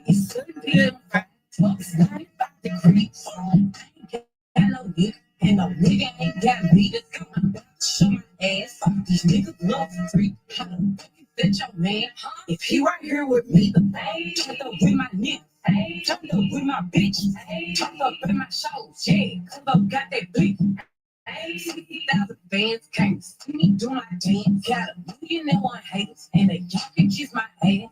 It's 7 p.m. It's 95 degrees. I ain't got no nigga, and no nigga ain't got me. I'm about to show my ass. These niggas love for free. How the fuck is that your man? If he right here with me, turned up with my nigga. Turned up with my bitch. Turned up in my shows. Yeah, come up, got that blick. 60,000 fans can't see me do my dance. Got a million and one haters, and they y'all can kiss my ass.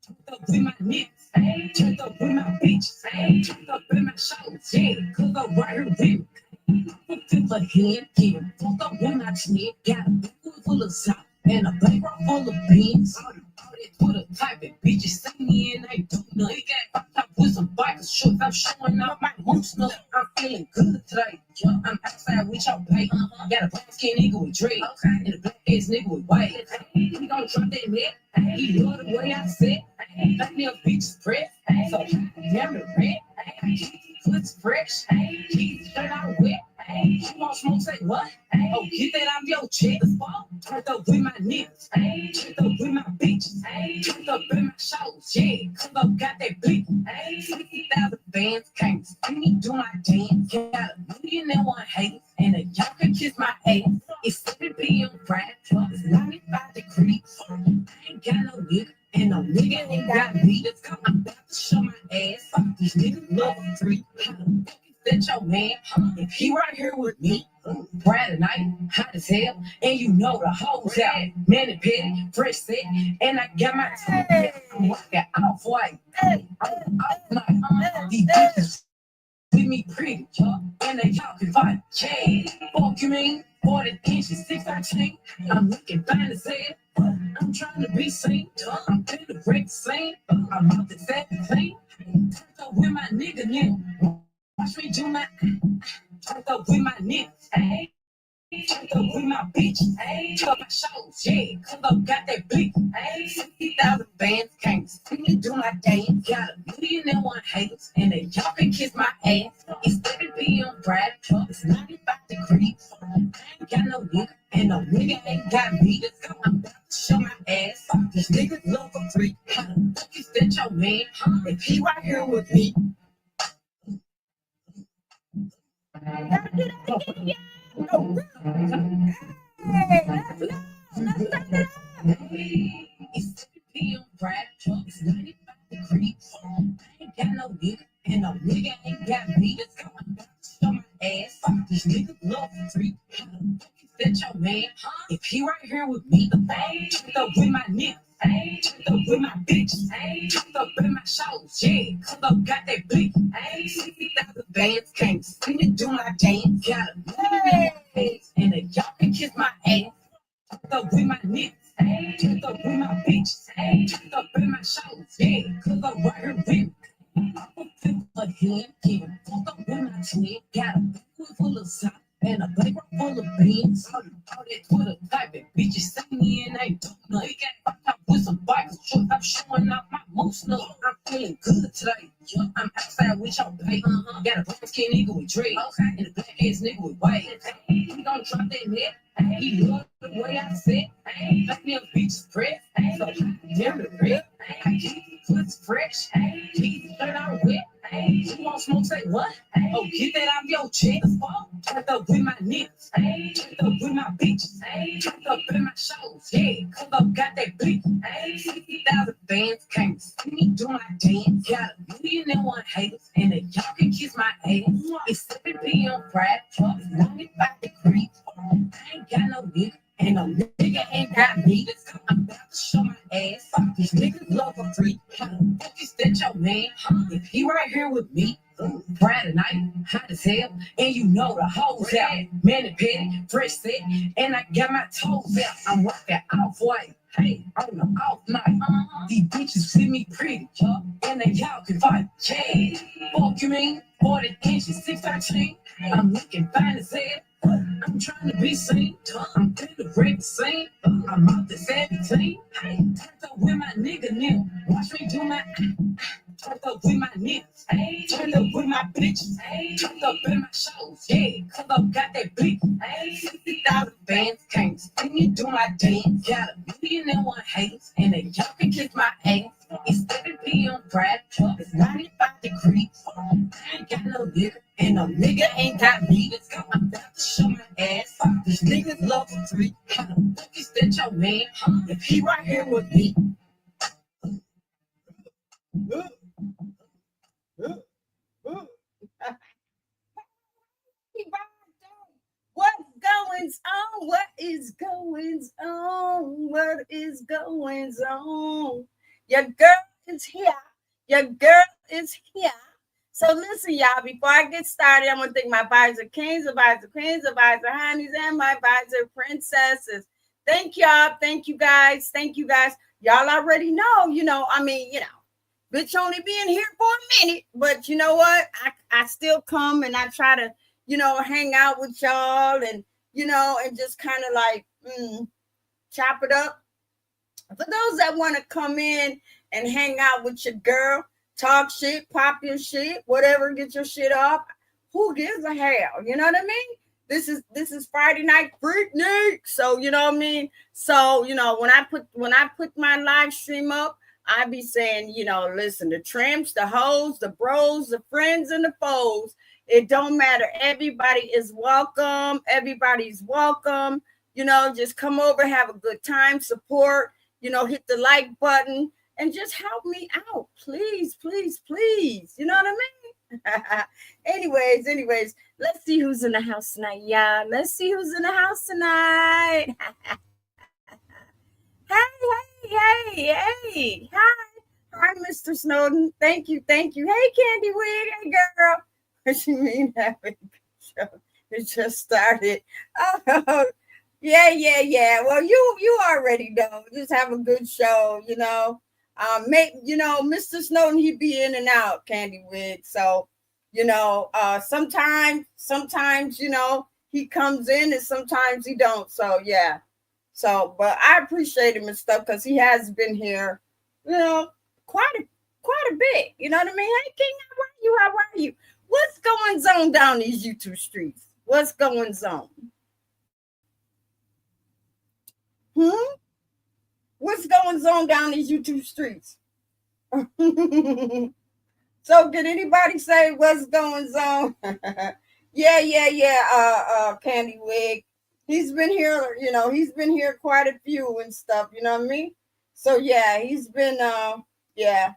Turned up with my niggas, turned up with my bitches, turned up in my shows, yeah, cause I'm right here with me. Feel like hand, yeah, fucked up with my chin, got a big one full of salt, and a big rock full of beans. All that Twitter typing, bitches see me and they do nothing. Got up with some bikers, shorts, I'm showing off my moose nut. I'm feeling good today. I'm outside with your pay. Got a black skin nigga with dreads, and a black ass nigga with white. He gon' drop that net. He love the way I sit. That little bitch press. So damn the red. Foot's fresh. He's shirt out wet. You want smoke? Say what? Oh, get that out your chest. Turned up with my niggas. Turned up with my bitches. Turned up in my shows. Yeah, cause I got that blick. 60,000 fans can't see me do my dance. Got a million and one haters, and y'all can kiss my ass. It's 7 p.m. Friday. It's 95 degrees. I ain't got no nigga, and no nigga ain't got me. I'm about to show my ass. These niggas love for free. How the fuck is that your man? If he right here with me, Friday night, hot as hell, and you know the hoes out. Man and petty, fresh set, and I got my I'm walking off white. Off night. These bitches with me pretty, and they y'all can fight. Yeah, fuck you mean? 40 inches, 6'13". I'm looking fine as hell. I'm trying to be seen. I'm in the break scene. I'm out the 17. Turned up with my nigga now. Watch me do my. Turned up with my niggas. Turned up with my bitch. Turned up my shows. Yeah, cause I got that blick. 60,000 fans can't see me do my dance. Got a million and one haters, and they y'all can kiss my ass. It's 7 p.m. Friday. It's 95 degrees. I ain't got no nigga, and no nigga ain't got me. I'm about to show my ass. These niggas love for free. How the fuck is that your man? If he right here with me. Gotta do that again, yeah. No. Hey, let's turn it up. It's 7 p.m. Friday. It's 95 degrees. I ain't got no nigga, and no nigga ain't got me. I'm about to show my ass. These niggas love for free. How the fuck is that your man? If he right here with me, turned up with my niggas. Turned up with my bitches. Turned up in my shows. Yeah, cause I got that blick. 60,000 fans can't see me do my dance. Got a million fans, and y'all can kiss my ass. Turned up with my niggas. Turned up with my bitches. Turned up in my shows. Yeah, cause I right here with me. I'm a hand, yeah. Fucked up with my twin. Got a big one full of salt, and a big one full of beans. All that Twitter typing, bitches see me and they don't know. I'm out with some bikers, shorts, I'm showing off my moose nut. I'm feeling good today. I'm outside with your pay. Got a black skin nigga with dreads, and a black ass nigga with white. He gon' drop that net. He love the way I sit. That little bitch press. So damn the red. Foot's fresh. He's shirt out wet. You want smoke? Say what? Oh, get that out your chest. Turned up with my niggas. Turned up with my bitches. Turned up in my shows. Yeah, cause I got that blick. 60,000 fans can't see me do my dance. Got a million and one haters, and y'all can kiss my ass. It's 7 p.m. Friday. It's 95 degrees. I ain't got no nigga, and no nigga ain't got me. I'm about to show my ass. These niggas love for free. How the fuck is that your man? If he right here with me, Friday night, hot as hell, and you know the hoes out. Man and petty, fresh set, and I got my toes out. I'm rocking off white. Hey, on the off night, these bitches see me pretty, and they y'all can fight. Yeah, fuck you mean? 40 inches, 6'13". I'm looking fine as hell. I'm trying to be seen. I'm in the break scene. I'm out the 17. Turned up with my nigga now. Watch me do my. Turned up with my niggas. Turned up with my bitches. Turned up in my shows. Yeah, cause I got that blick. 60,000 fans can't see me do my dance. Got a million and one haters, and y'all can kiss my ass. It's 7 p.m. Friday, it's 95 degrees. I ain't got no nigga, and no nigga ain't got me. I'm about to show my ass. These niggas love for free. How the fuck is that your man? If he right here with me. What's going on? What is going on? What is going on? Your girl is here. Your girl is here. So listen, y'all, before I get started, I'm going to thank my advisor kings, advisor queens, advisor honeys, and my advisor princesses. Thank y'all. Thank you guys. Thank you guys. Y'all already know, bitch only being here for a minute, but you know what? I still come and I try to, hang out with y'all and, and just kind of like chop it up. For those that want to come in and hang out with your girl, talk shit, pop your shit, whatever, get your shit off. Who gives a hell? You know what I mean? This is Friday night freaknik. So you know what I mean? So, when I put my live stream up, I be saying, listen, the tramps, the hoes, the bros, the friends, and the foes. It don't matter. Everybody is welcome. Everybody's welcome. Just come over, have a good time, support, hit the like button and just help me out. Please, please, please. You know what I mean? anyways, let's see who's in the house tonight, y'all. Let's see who's in the house tonight. Hey. Hi, Mr. Snowden. Thank you. Hey, Candy Wig. Hey, girl. What you mean having a show? It just started. Oh, yeah. Well, you already know. Just have a good show, Mr. Snowden, he be in and out, Candy Wig. So, sometimes, he comes in and sometimes he don't. So, yeah. So, but I appreciate him and stuff because he has been here, quite a bit. You know what I mean? Hey, King, how are you? What's going on down these YouTube streets? What's going on? What's going on down these YouTube streets? So, can anybody say what's going on? Yeah. Candy Wig. He's been here, he's been here quite a few and stuff, you know what I mean? So yeah, he's been yeah.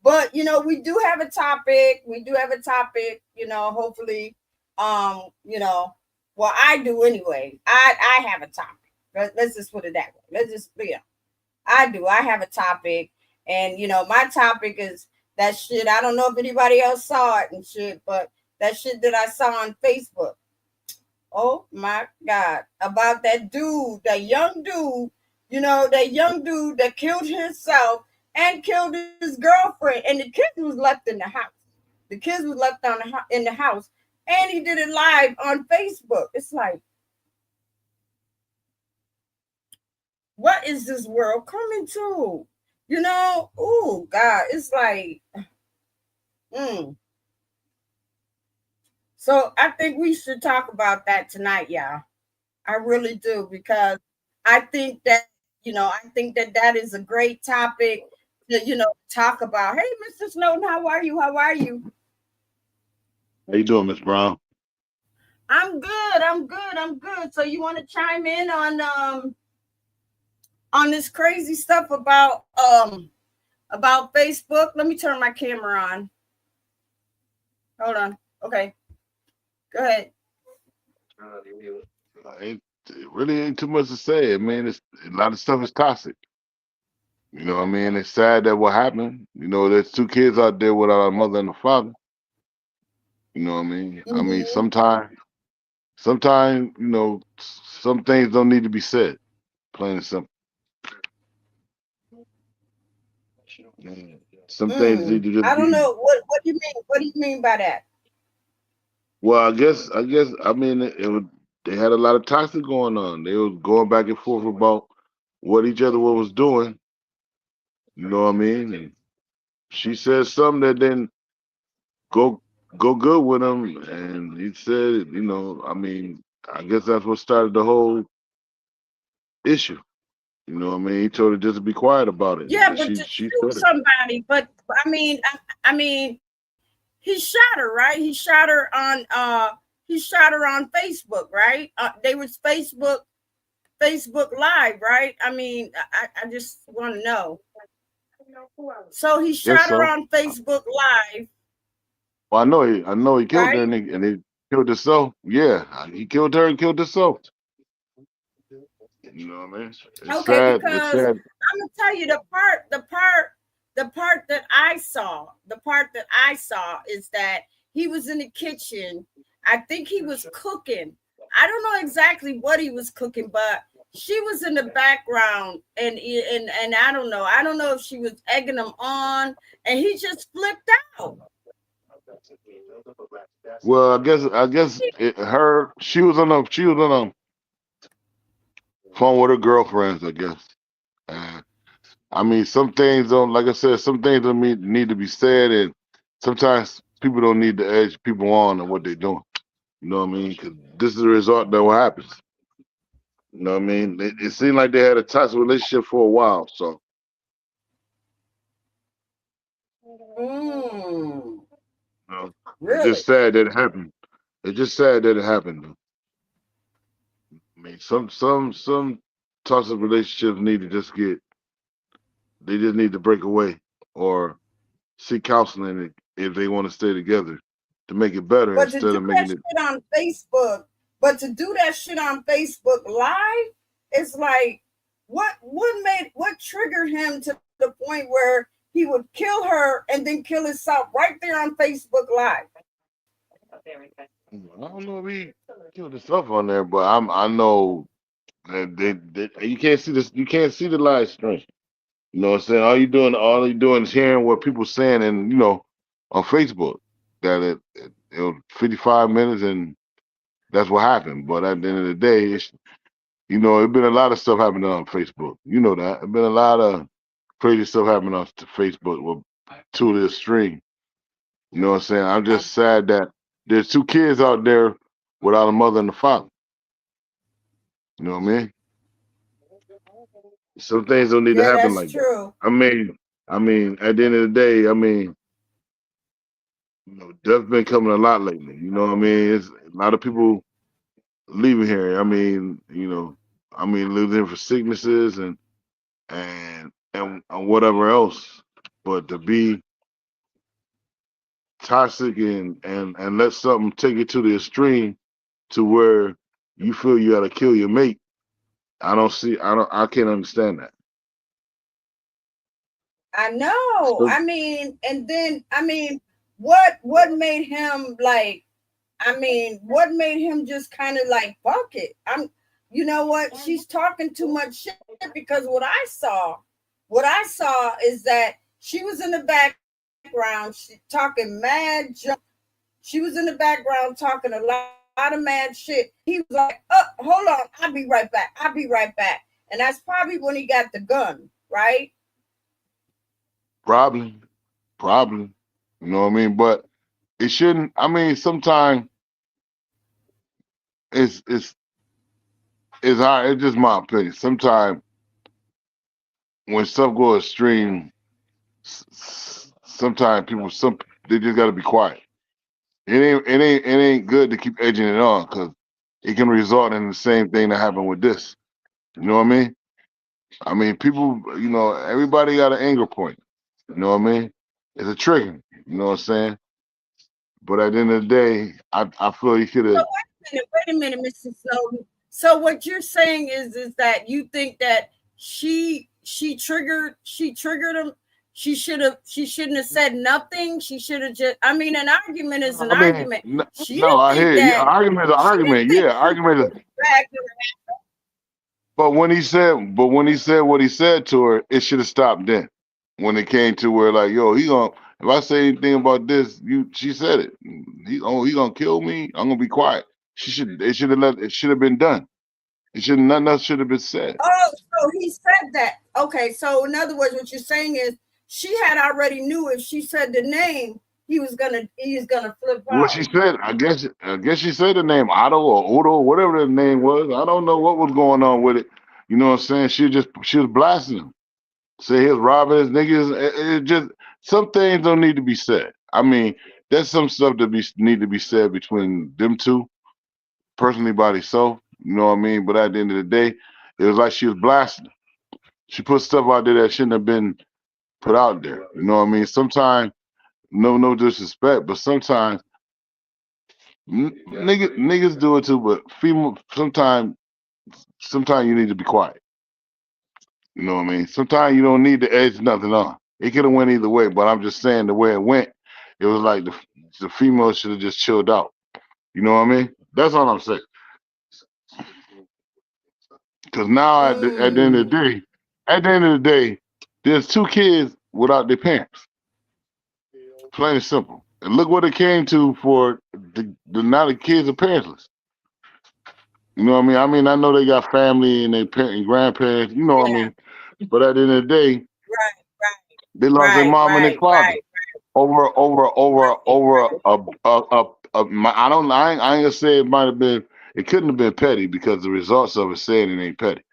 But we do have a topic. Hopefully, well, I do anyway. I have a topic. Let's just put it that way. Let's just I have a topic, and my topic is that shit. I don't know if anybody else saw it and shit, but that shit that I saw on Facebook. Oh my God, about that dude, that young dude, that killed himself and killed his girlfriend, and the kids was left in the house. The kids was left in the house, and he did it live on Facebook. It's like, what is this world coming to? Oh God, it's like, So I think we should talk about that tonight, y'all. I really do, because I think that, that is a great topic to, talk about. Hey, Mr. Snowden, how are you? How you doing, Miss Brown? I'm good. So you want to chime in on this crazy stuff about Facebook? Let me turn my camera on. Hold on. Okay. Go ahead. It really ain't too much to say. I mean, it's a lot of stuff is toxic. You know what I mean? It's sad that what happened. There's two kids out there without a mother and a father. You know what I mean? I mean, sometimes, some things don't need to be said. Plain and simple. Some things need to just I don't be. know. What do you mean? What do you mean by that? Well, I mean, they had a lot of toxic going on. They was going back and forth about what each other was doing. You know what I mean? And she said something that didn't go good with him, and he said, I mean, I guess that's what started the whole issue. You know what I mean? He told her just to be quiet about it. Yeah, And but to she shoot said it. somebody, but I mean, he shot her, right? He shot her on Facebook, right? They was Facebook Live, right? I mean, I just want to know. So he Yes, shot her so. on Facebook Live, Well, I know he killed her right? and he killed himself. Yeah, he killed her and killed himself. You know what I mean? It's Okay, sad. It's because sad. I'm gonna tell you the part that I saw is that he was in the kitchen. I think he was cooking. I don't know exactly what he was cooking, but she was in the background, and I don't know. I don't know if she was egging him on, and he just flipped out. Well, I guess she was on a phone with her girlfriends. I guess. And I mean, some things don't. Like I said, some things don't need to be said, and sometimes people don't need to edge people on what they're doing. You know what I mean? Because this is the result that what happens. You know what I mean? It seemed like they had a toxic relationship for a while. So, Mm, you know, it's really? just sad that it happened. It's just sad that it happened. Though. I mean, some toxic relationships need to just get. They just need to break away or seek counseling if they want to stay together to make it better But to instead do of that making it. shit on Facebook, but to do that shit on Facebook Live, it's like what triggered him to the point where he would kill her and then kill himself right there on Facebook Live. I don't know if he killed himself on there, but I know that you can't see this. You can't see the live stream. You know what I'm saying? All you doing is hearing what people saying, and on Facebook that it was 55 minutes, and that's what happened. But at the end of the day, it's been a lot of stuff happening on Facebook. You know that. It's been a lot of crazy stuff happening on Facebook with to this stream. You know what I'm saying? I'm just sad that there's two kids out there without a mother and a father. You know what I mean? Some things don't need to Yeah, happen that's like that. true. I mean, at the end of the day, death's been coming a lot lately. You know what I mean? It's a lot of people leaving here. Losing for sicknesses and whatever else. But to be toxic and let something take it to the extreme to where you feel you got to kill your mate. I can't understand that. I know. So, And then what made him like what made him just kind of like fuck it? You know what? She's talking too much shit because what I saw is that she was in the background, she talking mad junk. She was in the background talking a lot of mad shit. He was like, hold on, I'll be right back. I'll be right back. And that's probably when he got the gun, right? probably, probably, you know what I mean. But it shouldn't. I mean, sometimes it's it's it's hard. It's just my opinion. Sometimes when stuff goes extreme, sometimes they just got to be quiet. It ain't good to keep edging it on because it can result in the same thing that happened with this. You know what I mean? I mean, people. Everybody got an anger point. You know what I mean? It's a trigger. You know what I'm saying? But at the end of the day, I feel you could So have. wait a minute, Mr. Snowden. So what you're saying is that you think that she triggered him. She shouldn't have said nothing. She should have just. I mean, an argument is an I mean, argument. She no, didn't I think hear you. that. Argument is an She didn't argument. think Yeah, he argument is. was back. But when he said what he said to her, it should have stopped then. When it came to where like, yo, he gonna if I say anything about this, she said it. He gonna kill me. I'm gonna be quiet. It should have been done. Nothing else should have been said. Oh, so he said that. Okay, so in other words, what you're saying is she had already knew if she said the name, he was gonna flip What she out. said, I guess she said the name Otto or Odo, whatever the name was. I don't know what was going on with it. You know what I'm saying? She was blasting him. Say he was robbing his niggas. It just some things don't need to be said. I mean, there's some stuff that need to be said between them two, personally by themselves. You know what I mean? But at the end of the day, it was like she was blasting him. She put stuff out there that shouldn't have been put out there. You know what I mean? Sometimes, no disrespect, but sometimes niggas do it too. But female, sometimes you need to be quiet. You know what I mean? Sometimes you don't need to edge nothing on. It could have went either way, but I'm just saying the way it went, it was like the female should have just chilled out. You know what I mean? That's all I'm saying. Because now at the end of the day, there's two kids without their parents. Plain and simple. And look what it came to for the now the kids are parentless. You know what I mean? I mean, I know they got family and their parents and grandparents. You know what I Yeah. mean? But at the end of the day, Right. they lost their mom and their father. Right. Over I ain't gonna say it might have been, it couldn't have been petty because the results of it saying it ain't petty.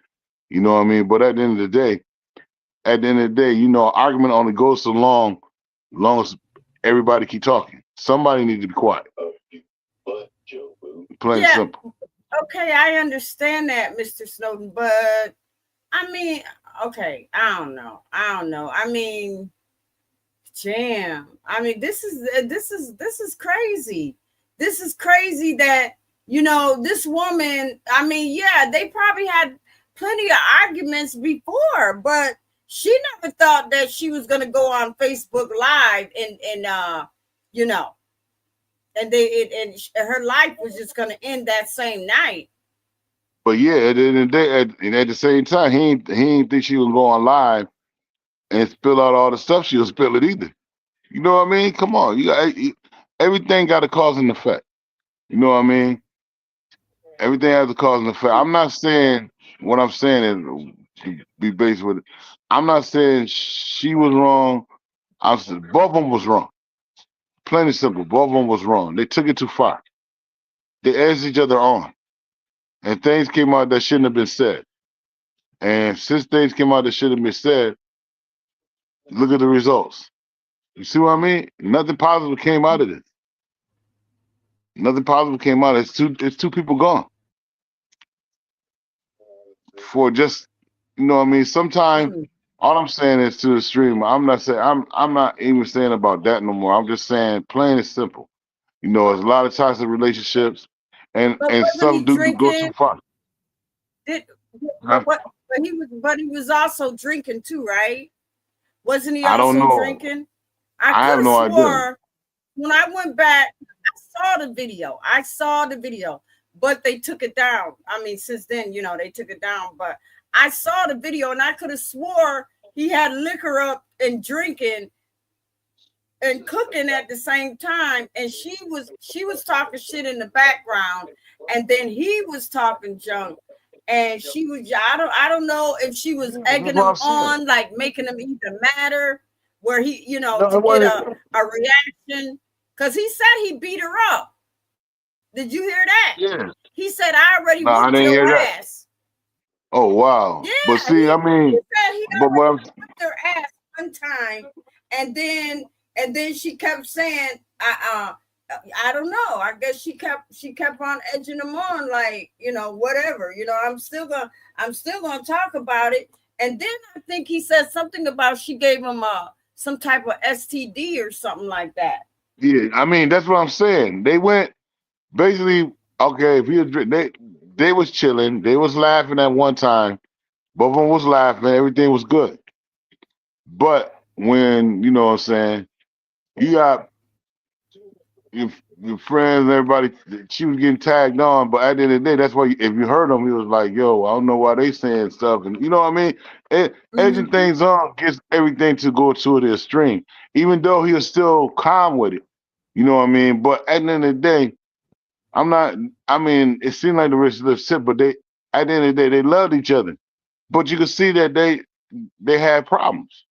You know what I mean? But at the end of the day, you know, argument only goes so long as everybody keep talking. Somebody needs to be quiet. Plain and simple. Okay, I understand that, Mr. Snowden, but I mean, okay, I don't know. I mean, damn. I mean, this is crazy. This is crazy that, you know, this woman, I mean, yeah, they probably had plenty of arguments before, but she never thought that she was going to go on Facebook Live and you know, and her life was just going to end that same night. But yeah, at the end of the day, at the same time, he ain't think she was going live and spill out all the stuff she was spilling either. You know what I mean? Come on, everything got a cause and effect. You know what I mean? Everything has a cause and effect. I'm not saying what I'm saying is to be based with it. I'm not saying she was wrong. I'm saying both of them was wrong. Plain and simple, both of them was wrong. They took it too far. They edged each other on, and things came out that shouldn't have been said. And since things came out that shouldn't have been said, look at the results. You see what I mean? Nothing positive came out of this. Nothing positive came out. It's two people gone. For just, you know what I mean? Sometimes all I'm saying is to the stream. I'm not even saying about that no more. I'm just saying plain and simple. You know, there's a lot of toxic relationships and some do go too far. But he was also drinking too, right? Wasn't he I don't also know. drinking? I have no idea. When I went back, I saw the video, but they took it down. I mean, since then, you know, they took it down. But I saw the video, and I could have swore he had liquor up and drinking and cooking at the same time. And she was talking shit in the background, and then he was talking junk. And she was, I don't know if she was egging him on, like making him even madder, where he, you know, to get a reaction. Because he said he beat her up. Did you hear that? Yeah. He said, I already whooped your ass. Oh, wow. Yeah. But see, I mean, he said he already whooped her ass one time. And then she kept saying, I don't know. I guess she kept on edging him on, like, you know, whatever. You know, I'm still gonna talk about it. And then I think he said something about she gave him some type of STD or something like that. Yeah, I mean, that's what I'm saying. They went basically, okay, if he was they was chilling, they was laughing at one time, both of them was laughing, everything was good. But when, you know what I'm saying, you got your friends, everybody, she was getting tagged on, but at the end of the day, that's why if you heard him, he was like, yo, I don't know why they saying stuff. And you know what I mean? Edging things on gets everything to go to the extreme, even though he was still calm with it. You know what I mean? But at the end of the day, it seemed like the rich lived shit, but at the end of the day, they loved each other. But you could see that they had problems.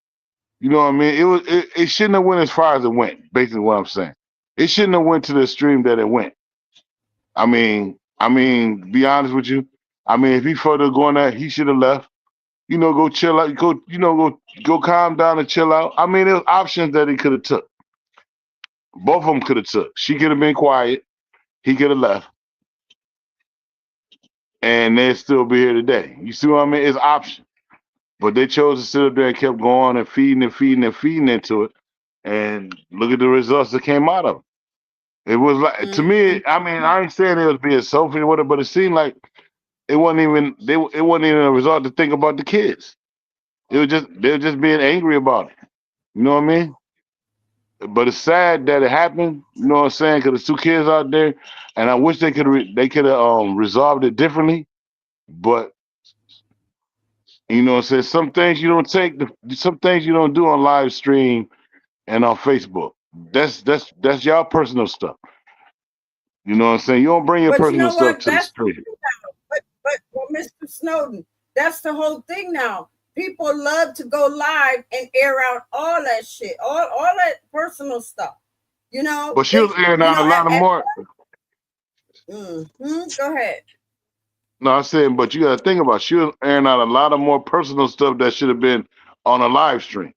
You know what I mean? It shouldn't have went as far as it went, basically what I'm saying. It shouldn't have went to the extreme that it went. I mean, be honest with you. I mean, if he further going that, he should have left. Go chill out. Go calm down and chill out. I mean, there's options that he could have took. Both of them could have took. She could have been quiet. He could have left, and they'd still be here today. You see what I mean? It's option. But they chose to sit up there and kept going and feeding and feeding and feeding into it. And look at the results that came out of it. It was like, to me, I mean, I ain't saying it was being selfish or whatever, but it seemed like it wasn't even a result to think about the kids. They were just being angry about it. You know what I mean? But it's sad that it happened. You know what I'm saying? Because there's two kids out there, and I wish they could have resolved it differently. But what I'm saying, some things you don't some things you don't do on live stream and on Facebook. That's y'all personal stuff. You know what I'm saying? You don't bring your But you personal know stuff what? to the That's street. but well, Mr. Snowden, that's the whole thing now. People love to go live and air out all that shit, all that personal stuff. But she was airing out a lot of more. Go ahead. No, I'm saying, but you got to think about it. She was airing out a lot of more personal stuff that should have been on a live stream,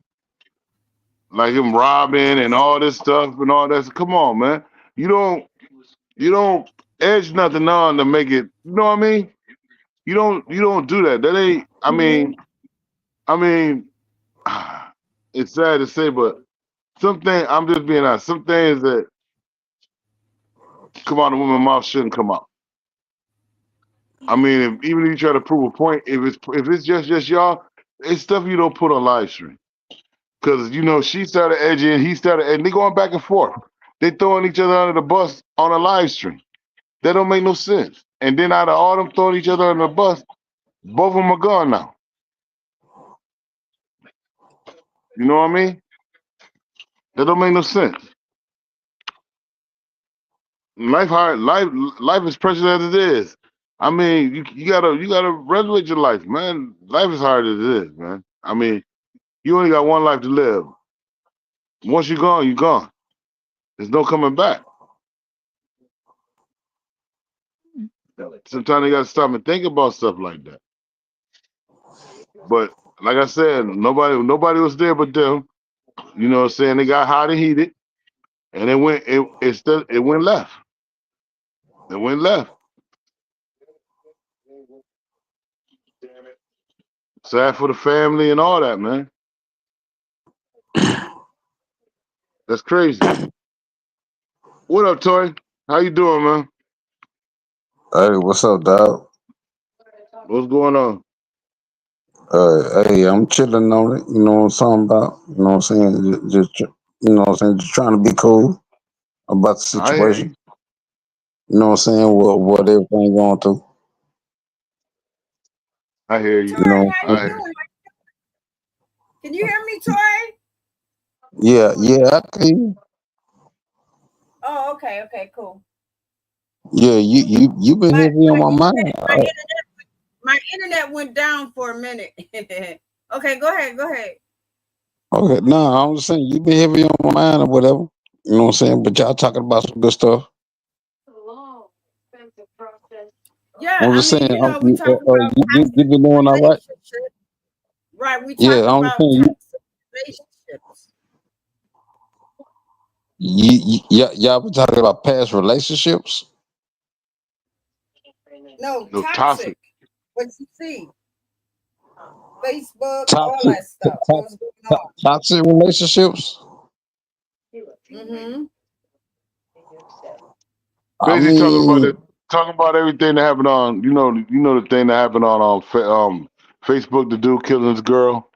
like him robbing and all this stuff and all that. Come on, man. You don't you don't edge nothing on to make it. You know what I mean? You don't do that. That ain't. I mean, it's sad to say, but some things, I'm just being honest. Some things that come out of women's mouth shouldn't come out. I mean, even if you try to prove a point, if it's just y'all, it's stuff you don't put on live stream. Because she started edging, he started, and they going back and forth. They throwing each other under the bus on a live stream. That don't make no sense. And then out of all them throwing each other under the bus, both of them are gone now. You know what I mean? That don't make no sense. Life hard. Life is precious as it is. I mean, you gotta regulate your life, man. Life is hard as it is, man. I mean, you only got one life to live. Once you're gone, you're gone. There's no coming back. Sometimes you gotta stop and think about stuff like that. But like I said, nobody was there but them. You know what I'm saying? They got hot and heated, and it went left. It went left. Sad for the family and all that, man. That's crazy. What up, Toy? How you doing, man? Hey, what's up, dog? What's going on? Hey, I'm chilling on it. You know what I'm talking about? You know what I'm saying? You know what I'm saying? Just trying to be cool about the I hear situation. you. You know what I'm saying? What everything going through. I hear Toy, you. You know. how you I hear you. doing? Can you hear me, Toy? Yeah, yeah. I can. Oh, okay, cool. Yeah, you been My heavy on my my mind. internet my internet my internet went down for a minute. Okay, go ahead. Okay, no, I'm just saying you been heavy on my mind or whatever. You know what I'm saying? But y'all talking about some good stuff. Yeah, I'm I just saying, mean, we talking about you toxic been doing all right. relationships, right? We Yeah, talking I'm just about saying toxic relationships. y'all been talking about past relationships. No, No toxic. toxic. What you see, Facebook, all Toxic, that stuff. to- What's going on? toxic relationships. Mm-hmm. I Basically mean, talking about everything that happened on, the thing that happened on Facebook, the dude killing his girl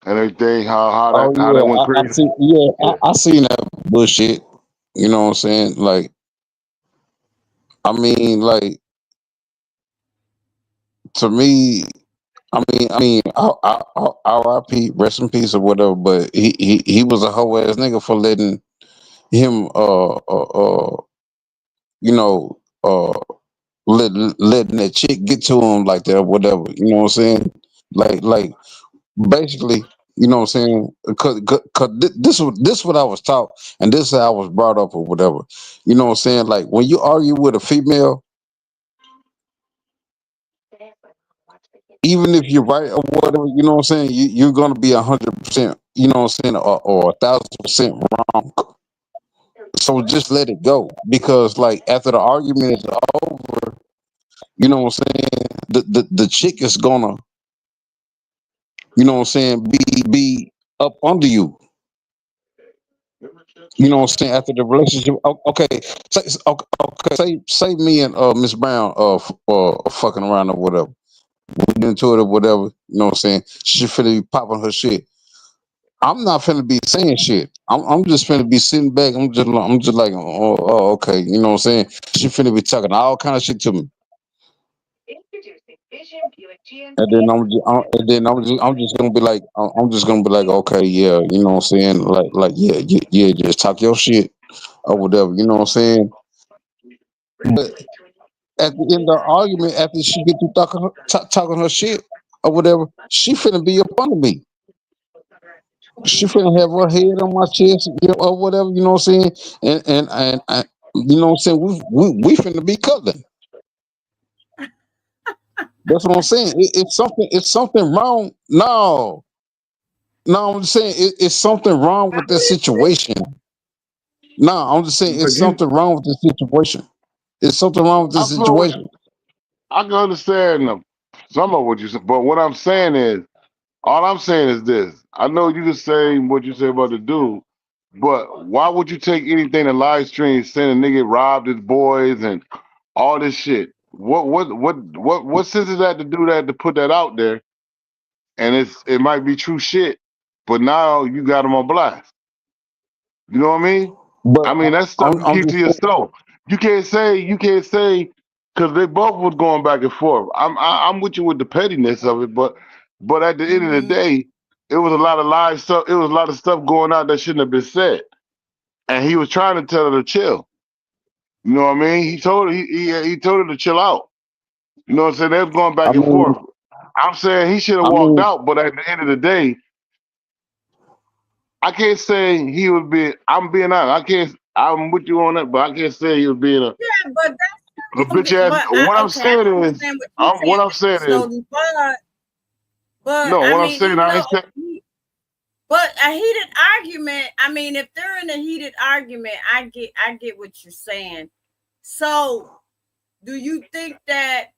and everything, oh how yeah, that went crazy. Yeah. I seen that bullshit. You know what I'm saying? Like, I mean, like to me, R.I.P. Rest in peace or whatever. But he was a hoe ass nigga for letting him you know letting that chick get to him like that or whatever. You know what I'm saying? Like basically, you know what I'm saying? This what I was taught, and this is how I was brought up or whatever. You know what I'm saying? Like when you argue with a female, even if you're right or whatever, you know what I'm saying, you're gonna be 100%, you know what I'm saying, or 1,000% wrong. So just let it go, because like after the argument is over, you know what I'm saying, the chick is gonna, you know what I'm saying, be up under you. You know what I'm saying? After the relationship, okay, say me and Miss Brown fucking around or whatever. We get into it or whatever. You know what I'm saying? She finna be popping her shit. I'm not finna be saying shit. I'm just finna be sitting back. I'm just like, okay. You know what I'm saying? She finna be talking all kind of shit to me, and then I'm just gonna be like, okay, yeah. You know what I'm saying? Yeah, yeah, just talk your shit or whatever. You know what I'm saying? But at the end of the argument, after she get through talking her shit or whatever, she finna be up under me. She finna have her head on my chest, or whatever. You know what I'm saying? And you know what I'm saying? We finna be cuddling. That's what I'm saying. It's something wrong. No, no, I'm just saying it's something wrong with that situation. No, I'm just saying But it's something wrong with the situation. It's something wrong with the I feel what situation. I can understand some of what you said, but what I'm saying is, all I'm saying is this. I know you can say what you say about the dude, but why would you take anything to live stream saying a nigga robbed his boys and all this shit? What sense is that to do that, to put that out there? And it might be true shit, but now you got him on blast. You know what I mean? But I mean, that's stuff you I'm keep to just saying, yourself. You can't say, because they both was going back and forth. I'm with you with the pettiness of it, but at the end of the Mm-hmm. day, it was a lot of live stuff. It was a lot of stuff going out that shouldn't have been said, and he was trying to tell her to chill. You know what I mean? He told her to chill out. You know what I'm saying? They was going I back and mean, forth. I'm saying he should have I walked mean, out, but at the end of the day, I can't say he was being. I'm being honest. I can't. I'm with you on that, but I can't say he was being Yeah, but a that's bitch ass. but What I'm okay, I saying is, understand what you're what saying, I'm Mr. saying is, Snowden, but no. I What I'm mean, saying, even I though ain't saying. but a heated argument, I mean, if they're in a heated argument, I get what you're saying. So, do you think that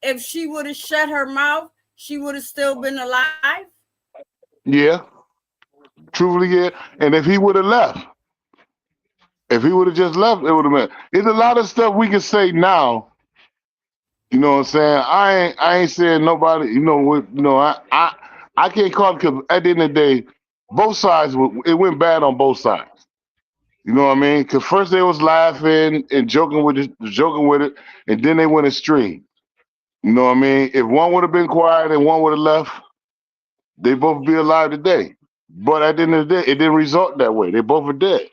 if she would have shut her mouth, she would have still been alive? Yeah, truthfully, yeah. And if he would have just left, it would have been. There's a lot of stuff we can say now. You know what I'm saying? I ain't saying nobody. You know what? You know I can't call it, because at the end of the day, both sides it went bad on both sides. You know what I mean? Because first they was laughing and joking with it, and then they went extreme. You know what I mean? If one would have been quiet and one would have left, they both be alive today. But at the end of the day, it didn't result that way. They both are dead.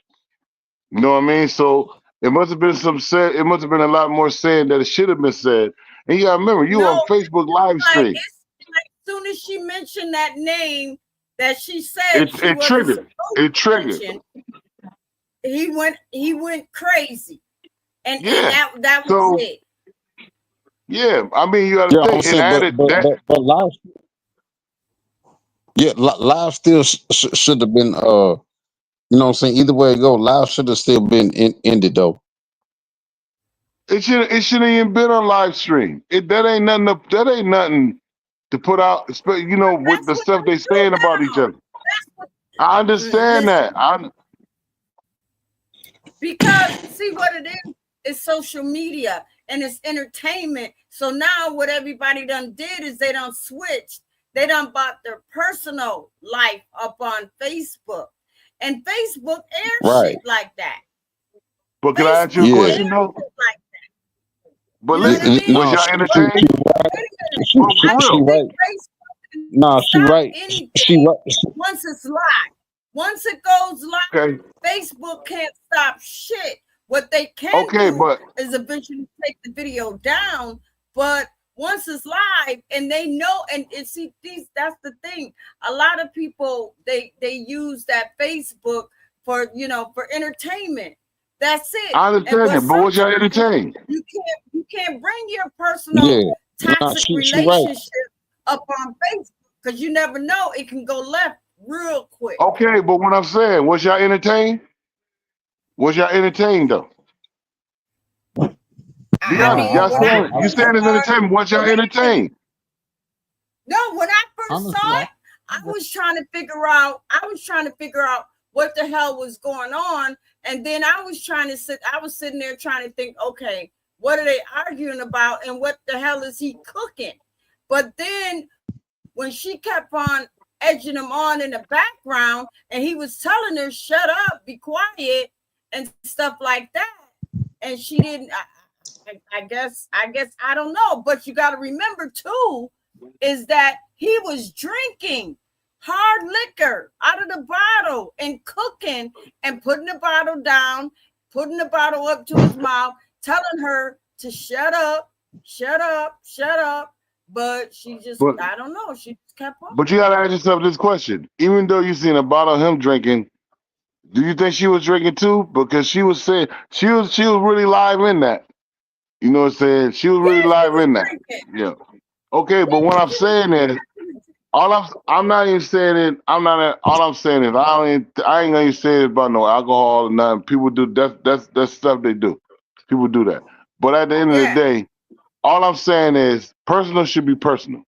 You know what I mean? So it must have been it must have been a lot more saying that it should have been said. And you gotta remember, you No, on Facebook live stream. it's like as soon as she mentioned that name that she said It she it wasn't triggered. supposed It to triggered. mention, he went crazy. And Yeah. that was So it. yeah, I mean you gotta yeah, I'm think and saying, added that. but live, yeah, live still should have been, you know what I'm saying. Either way it go, live should have still been ended though. It shouldn't even been on live stream. That ain't nothing to put out, you know, with That's the what stuff they they do saying about each now. other. That's what I understand that. listen, because see what it is social media and it's entertainment. So now what everybody done did is they done switched. They done bought their personal life up on Facebook. And Facebook airs Right. shit like that. But can I ask you a Facebook Yeah. question airs though? shit like But you know what I listen, mean? was No, y'all But entertained? wait a minute. Well, I for she real. don't think right. Facebook can No, she stop right. She anything right. once it's live. Once it goes live, Okay. Facebook can't stop shit. What they can Okay, do but is eventually take the video down, but once it's live and they know and see that's the thing. A lot of people they use that Facebook for for entertainment. That's it. I And understand but that. But was y'all sometimes entertained? you can't bring your Yeah. personal No, toxic she right. relationship up on Facebook because you never know, it can go left real quick. Okay, but what I'm saying, was y'all entertained? Was y'all entertained though? Be I honest. mean, Y'all when I saying you first saying it's started, entertainment. Was y'all entertained? no, when I first Honestly, saw it, I was trying to figure out what the hell was going on. And then I was sitting there trying to think, okay, what are they arguing about and what the hell is he cooking? But then when she kept on edging him on in the background and he was telling her, shut up, be quiet, and stuff like that. And she didn't, I guess, I don't know. But you got to remember too, is that he was drinking hard liquor out of the bottle and cooking and putting the bottle down, putting the bottle up to his mouth, telling her to shut up, shut up, shut up. But she just, But I don't know, she just kept on. but you gotta ask yourself this question. Even though you seen a bottle of him drinking, do you think she was drinking too? Because she was saying she was really live in that. You know what I'm saying? She was really Yeah, she live was in that. drinking. Yeah. Okay, but Yeah, what I'm she was saying is I'm not even saying it. All I'm saying is I ain't gonna even say it about no alcohol or nothing. People do that's stuff they do. People do that. But at the end of the yeah. day, all I'm saying is personal should be personal.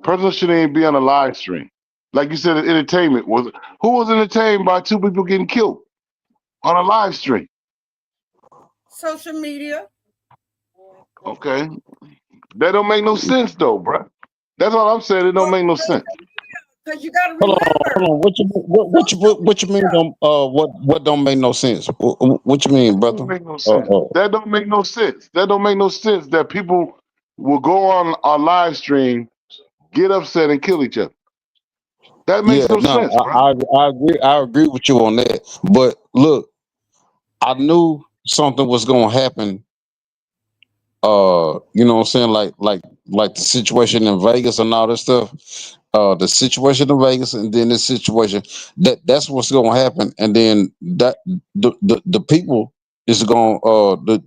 Personal shouldn't even be on a live stream. Like you said, entertainment was who was entertained by two people getting killed on a live stream. Social media. Okay, that don't make no sense though, bruh. That's all I'm saying. It don't Well, make no sense. because you got to hold remember, on. social What you mean? media. What don't make no sense? What you mean, That don't brother? make no Uh, sense. That don't make no sense. That don't make no sense that people will go on a live stream, get upset, and kill each other. That yeah, makes no no, sense, bro. I agree. I agree with you on that. But look, I knew something was gonna happen. You know what I'm saying? Like the situation in Vegas and all that stuff. The situation in Vegas and then this situation that's what's gonna happen. And then that the people is gonna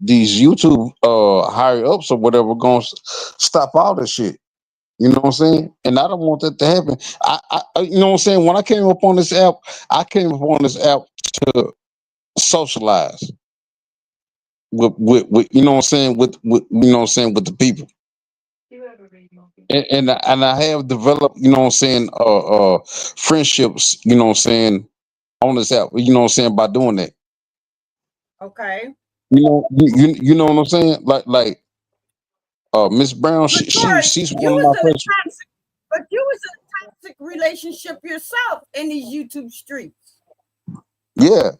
these YouTube higher ups or whatever gonna stop all this shit. You know what I'm saying? And I don't want that to happen. You know what I'm saying? When I came up on this app, I came up on this app to socialize with you know what I'm saying with you know what I'm saying with the people. And I have developed, you know what I'm saying, friendships, you know what I'm saying, on this app, you know what I'm saying, by doing that. Okay. You know what I'm saying? Miss Brown, But she's You one of was my in a friends. toxic, but you was in a toxic relationship yourself in these YouTube streets. Yeah,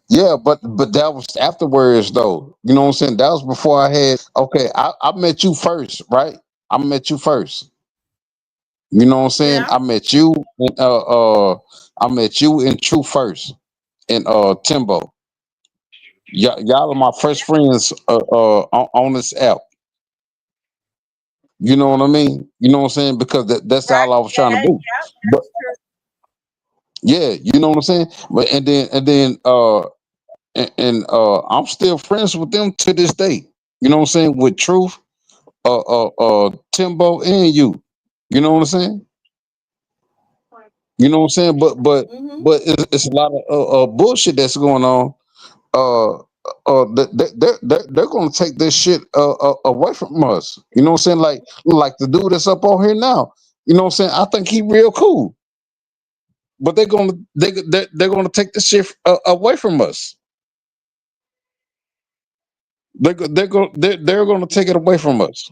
but that was afterwards though. You know what I'm saying? That was before I had okay, I met you first, right? I met you first. You know what I'm saying? Yeah. I met you in True first and Timbo. Y'all are my first friends on this app. You know what I mean? You know what I'm saying? Because that's Right. all I was trying to Yeah. do. Yeah. But That's true. yeah, you know what I'm saying? But and then I'm still friends with them to this day. You know what I'm saying? With Truth, Timbo and you. You know what I'm saying? You know what I'm saying? Mm-hmm. But it's a lot of bullshit that's going on. Uh they're gonna take this shit away from us. You know what I'm saying? Like the dude that's up on here now. You know what I'm saying? I think he real cool, but they're gonna take this shit away from us. They're gonna take it away from us.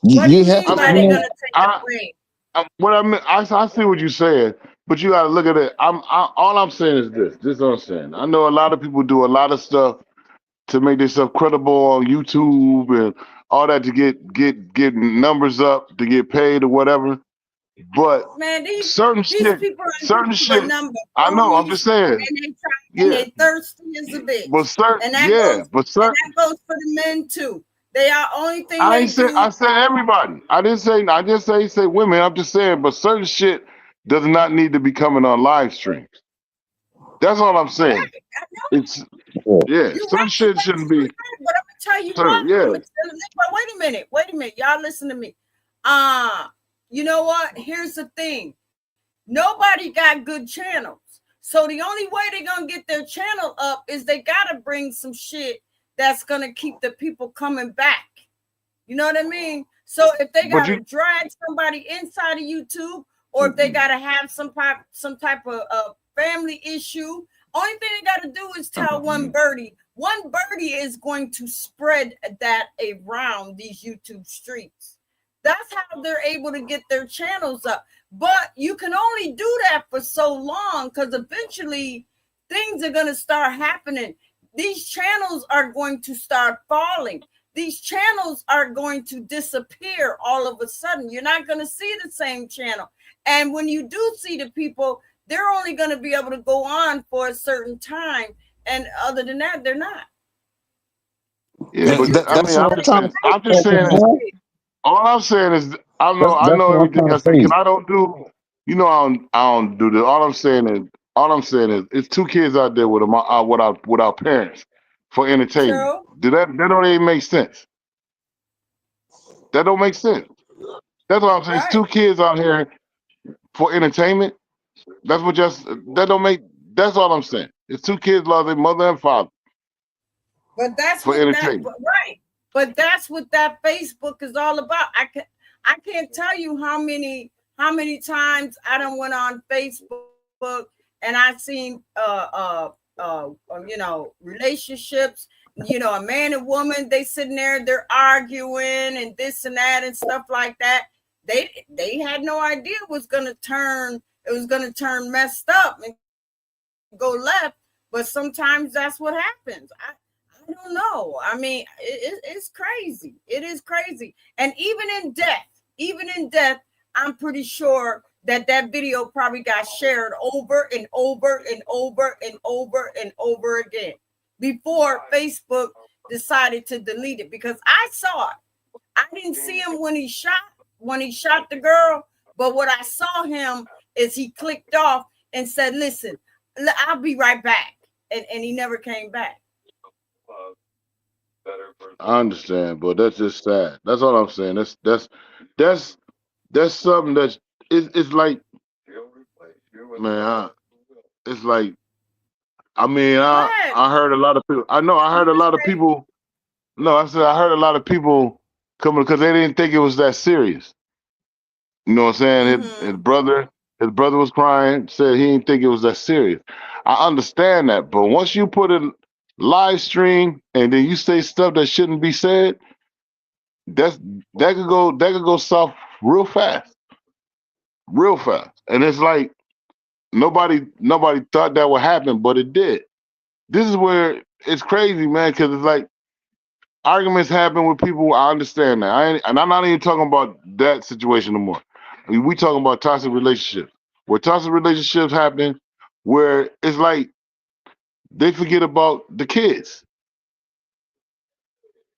What do You you have mean I to, by you they're mean, know. gonna take it I, away? what I mean, I see what you're saying, but you got to look at it. All I'm saying is this. This is what I'm saying. I know a lot of people do a lot of stuff to make themselves credible on YouTube and all that to get numbers up, to get paid or whatever. But Man, certain these shit, people are certain looking for a shit. number I all know. I'm these just saying. and they try and Yeah, they thirsty as a but bitch. certain. And Yeah, but certain. that goes for the men too. They are only thing I they ain't say. I do. said everybody. I didn't say. I just say women. I'm just saying. But certain shit does not need to be coming on live streams. That's all I'm Right. saying. I know It's Yeah. yeah. you're Certain right, shit shouldn't be but I'm gonna tell you what. certain. Yeah. But wait a minute. Y'all listen to me. You know what? Here's the thing. Nobody got good channels. So the only way they're going to get their channel up is they got to bring some shit that's going to keep the people coming back. You know what I mean? So if they got to drag somebody inside of YouTube, or if they got to have some type of family issue, only thing they got to do is tell one birdie. One birdie is going to spread that around these YouTube streets. That's how they're able to get their channels up. But you can only do that for so long, because eventually things are going to start happening. These channels are going to start falling. These channels are going to disappear all of a sudden. You're not going to see the same channel. And when you do see the people, they're only going to be able to go on for a certain time. And other than that, they're not. Yeah, but I'm just saying, all I'm saying is, I know everything I say. Cause I don't do, I don't do this. All I'm saying is, it's two kids out there without parents for entertainment. True. That don't even make sense. That don't make sense. That's what I'm saying. It's two kids out here for entertainment. That's all I'm saying. It's two kids love their mother and father. But that's for entertainment. But that's what that Facebook is all about. I can't tell you how many times I done went on Facebook and I seen relationships, a man and woman, they sitting there, they're arguing and this and that and stuff like that. They had no idea it was gonna turn messed up and go left. But sometimes that's what happens. I don't know. I mean, it's crazy. It is crazy. And even in death, I'm pretty sure that video probably got shared over and over and over and over and over again before Facebook decided to delete it, because I saw it. I didn't see him when he shot the girl, but what I saw him is he clicked off and said, "Listen, I'll be right back," and he never came back. I understand, but that's just sad. That's all I'm saying. That's something that's it's like, man. It's like, I mean, I heard a lot of people. I heard a lot of people. No, I said I heard a lot of people coming because they didn't think it was that serious. You know what I'm saying? Mm-hmm. His brother was crying, said he didn't think it was that serious. I understand that, but once you put a live stream and then you say stuff that shouldn't be said, that could go south real fast. And it's like nobody thought that would happen, but it did. This is where it's crazy, man, because it's like arguments happen with people. I understand that. And I'm not even talking about that situation no more. I mean, we talking about toxic relationships. Where toxic relationships happen, where it's like they forget about the kids.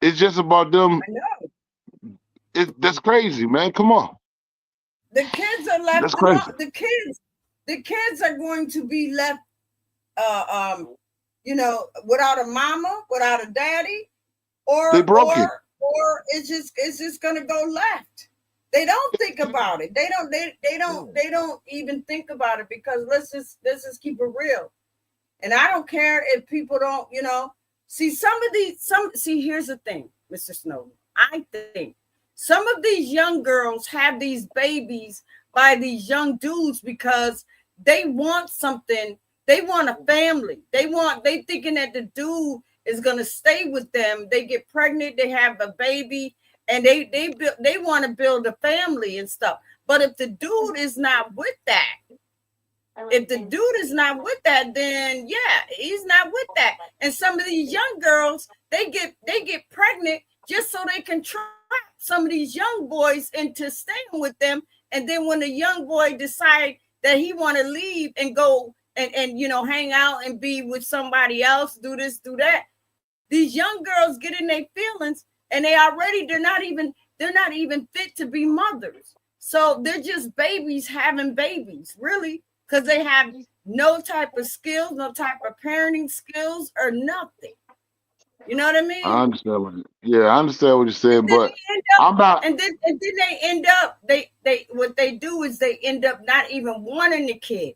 It's just about them. I know. That's crazy, man. Come on. The kids are left. That's crazy. The kids are going to be left, without a mama, without a daddy, or it's just gonna go left. They don't think about it. They don't even think about it, because let's just keep it real. And I don't care if people don't, see here's the thing, Mr. Snowden. I think some of these young girls have these babies by these young dudes because they want something. They want a family. They thinking that the dude is gonna stay with them. They get pregnant, they have a baby, and they want to build a family and stuff. But if the dude is not with that, then yeah, he's not with that. And some of these young girls, they get pregnant just so they can trap some of these young boys into staying with them. And then when the young boy decide that he want to leave and go and hang out and be with somebody else, do this, do that, these young girls get in their feelings, and they're not even fit to be mothers. So they're just babies having babies, really, because they have no type of skills, no type of parenting skills or nothing. You know what I I mean? understand I understand what you're And saying, then but they end up, I'm not. and then they end up, they what they do is they end up not even wanting the kid.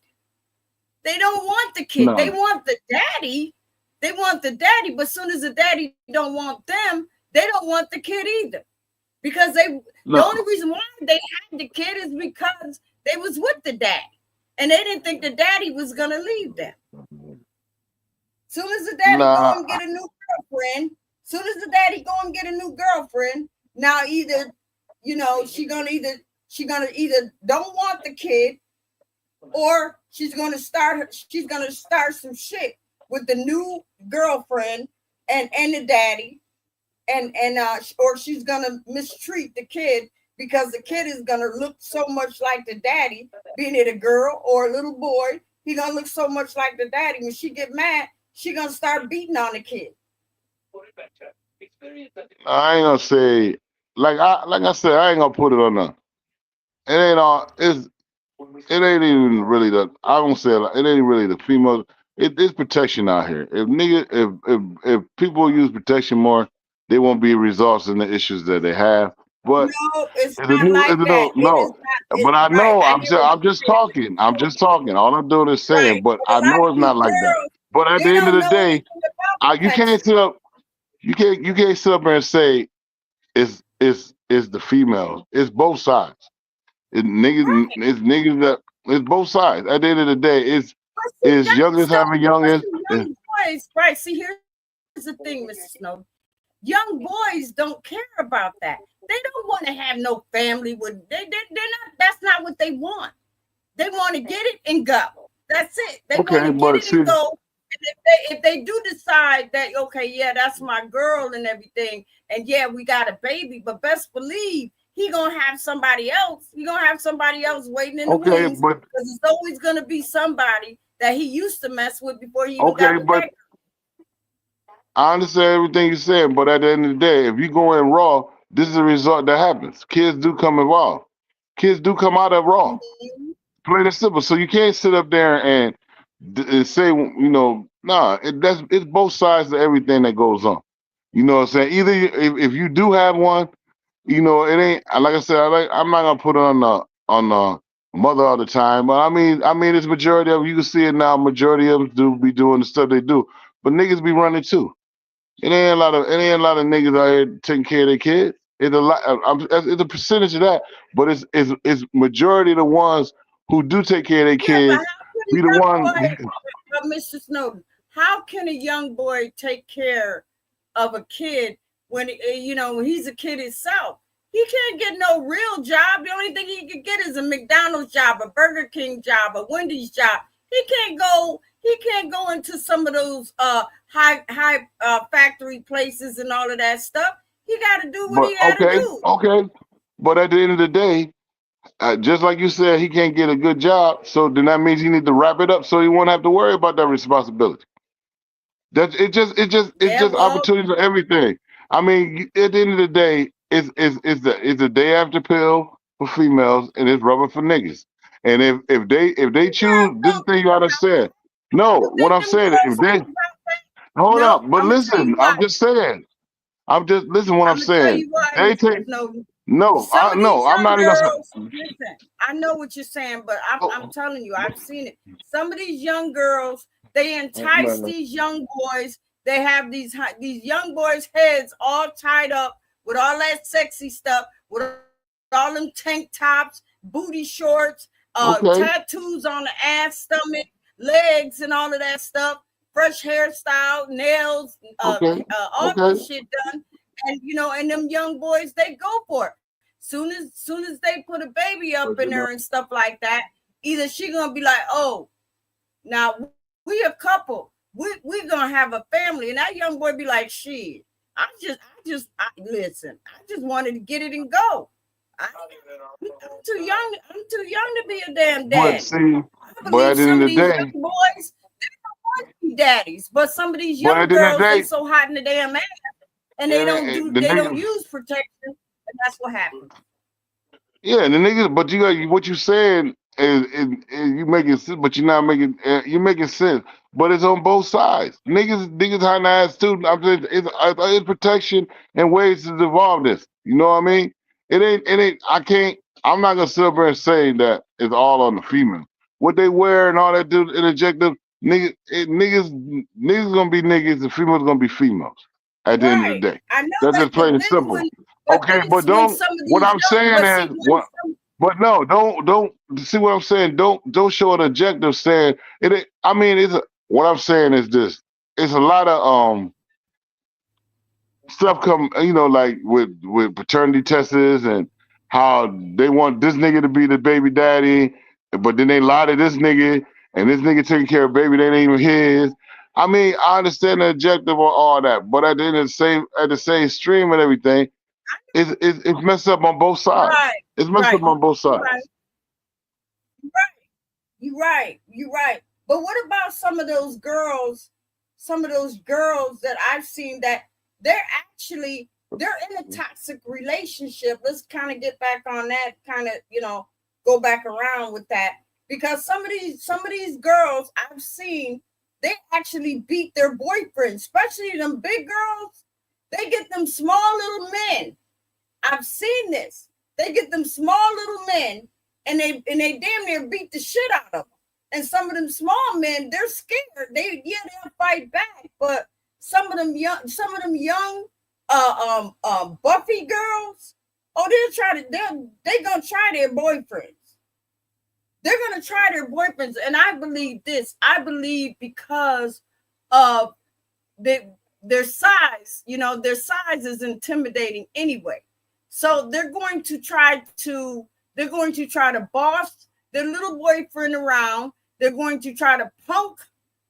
They don't want the kid. They No, want the daddy. They want the daddy, but as soon as the daddy don't want them, they don't want the kid either. Because the no, only reason why they had the kid is because they was with the daddy. And they didn't think the daddy was gonna leave them. Soon as the daddy go nah. and get a new girlfriend, soon as the daddy go and get a new girlfriend, now either she gonna either don't want the kid, or she's gonna start some shit with the new girlfriend and the daddy, or she's gonna mistreat the kid because the kid is gonna look so much like the daddy, being it a girl or a little boy. He gonna look so much like the daddy. When she get mad, she gonna start beating on the kid. I ain't gonna say like I said. I ain't gonna put it on the. It ain't all. It ain't even really the. I won't say it ain't really the females. It's protection out here. If people use protection more, they won't be results in the issues that they have. But No, it's it's a not new. like It's a that. no. It is No. not. It's But I right. know. I hear what I'm you're just talking. I'm just talking. All I'm doing is right. saying. But But a I lot know of it's these not like that. girls, But at they the end of don't the know day, anything about you can't protection. sit up. You can't sit up there and say it's the females. It's both sides. Right. It's niggas that it's both sides. At the end of the day, But see, it's young youngest stuff, having but youngest. see, young boys, right? See, here's the thing, Mr. Snowden. Young boys don't care about that. They don't want to have no family with they're not, that's not what they want. They want to get it and go. That's it. They want Okay, to get but it and see, go. And if they do decide that, okay, yeah, that's my girl and everything, and yeah, we got a baby, but best believe he gonna have somebody else. He gonna have somebody else waiting in the okay, wings, but because it's always gonna be somebody that he used to mess with before he even okay, got with but that. I understand everything you're saying. But at the end of the day, if you go in raw, this is the result that happens. Kids do come involved. Kids do come out of raw. Mhm. Plain and simple. So you can't sit up there and say, nah. It's both sides of everything that goes on. You know what I'm saying? Either if you do have one, it ain't like I said. I'm not gonna put it on the mother all the time, but I mean, it's majority of you can see it now. Majority of them do be doing the stuff they do, but niggas be running too. It ain't a lot of niggas out here taking care of their kids. It's a lot. It's a percentage of that, but it's majority of the ones who do take care of their Yeah, but kids how can a be the young one. boy, Mr. Snowden, how can a young boy take care of a kid when when he's a kid himself? He can't get no real job. The only thing he can get is a McDonald's job, a Burger King job, a Wendy's job. He can't go. He can't go into some of those high factory places and all of that stuff. He got to do what But he got to okay, do. okay. But at the end of the day, just like you said, he can't get a good job. So then that means he need to wrap it up so he won't have to worry about that responsibility. That it's Yeah, just well, opportunities for everything. I mean, at the end of the day, it's a day after pill for females and it's rubber for niggas. And if they choose, this is the thing you gotta say. No, you what think I'm them saying, girls if they think about that? hold No, up, but I'm gonna tell listen, you why. I'm just listen what I'm I'm gonna tell saying. you why, They Mr. take Snowden. no, Some of these I'm young not even girls, gonna. listen, I know what you're saying, but I'm Oh, telling you, I've seen it. Some of these young girls, they entice man. these young boys. They have these young boys' heads all tied up with all that sexy stuff, with all them tank tops, booty shorts, Okay, tattoos on the ass, stomach, legs, and all of that stuff. Fresh hairstyle, nails, okay, all okay. this shit done, and them young boys, they go for it. Soon as they put a baby up in her and stuff like that, either she gonna be like, oh, now we a couple, we gonna have a family, and that young boy be like, shit, I listen, I just wanted to get it and go. I'm too young. I'm too young to be a damn But daddy. see, I but believe at the end some of of the these day, young boys be daddies, but some of these but young at the end of the girls, they day, so hot in the damn ass, and the they don't niggas. use protection, and that's what happens. Yeah, the niggas, but you got what you saying is you making sense, but you're not making you're making sense. but it's on both sides. Niggas hiding ass too. I'm just it's protection and ways to evolve this. You know what I mean? It ain't. I can't. I'm not gonna sit up here and say that it's all on the female. What they wear and all that do interjective niggas gonna be niggas and females gonna be females at the end of the Right. day. I know That's that, just but plain and then simple. when, Okay, but when don't. some of What these I'm young, saying but see is when what. some, But no, don't see what I'm saying. Don't show an objective saying it. I mean, what I'm saying is this. It's a lot of stuff come, like with paternity tests and how they want this nigga to be the baby daddy, but then they lie to this nigga and this nigga taking care of baby that ain't even his. I mean, I understand the objective on all that, but at the end of the same stream and everything, it's messed up on both sides. right, It's messed up right, on both you're sides. right, you're right. But what about some of those girls? Some of those girls that I've seen that they're in a toxic relationship. Let's kind of get back on that, kind of, go back around with that. Because some of these girls I've seen, they actually beat their boyfriends, especially them big girls. They get them small little men. I've seen this. They get them small little men and they damn near beat the shit out of them. And some of them small men, they're scared. They'll fight back, but some of them young Buffy girls, they're gonna try their boyfriends. They're gonna try their boyfriends, and I believe this. I believe because of their size, their size is intimidating anyway. So they're going to try to boss their little boyfriend around. They're going to try to punk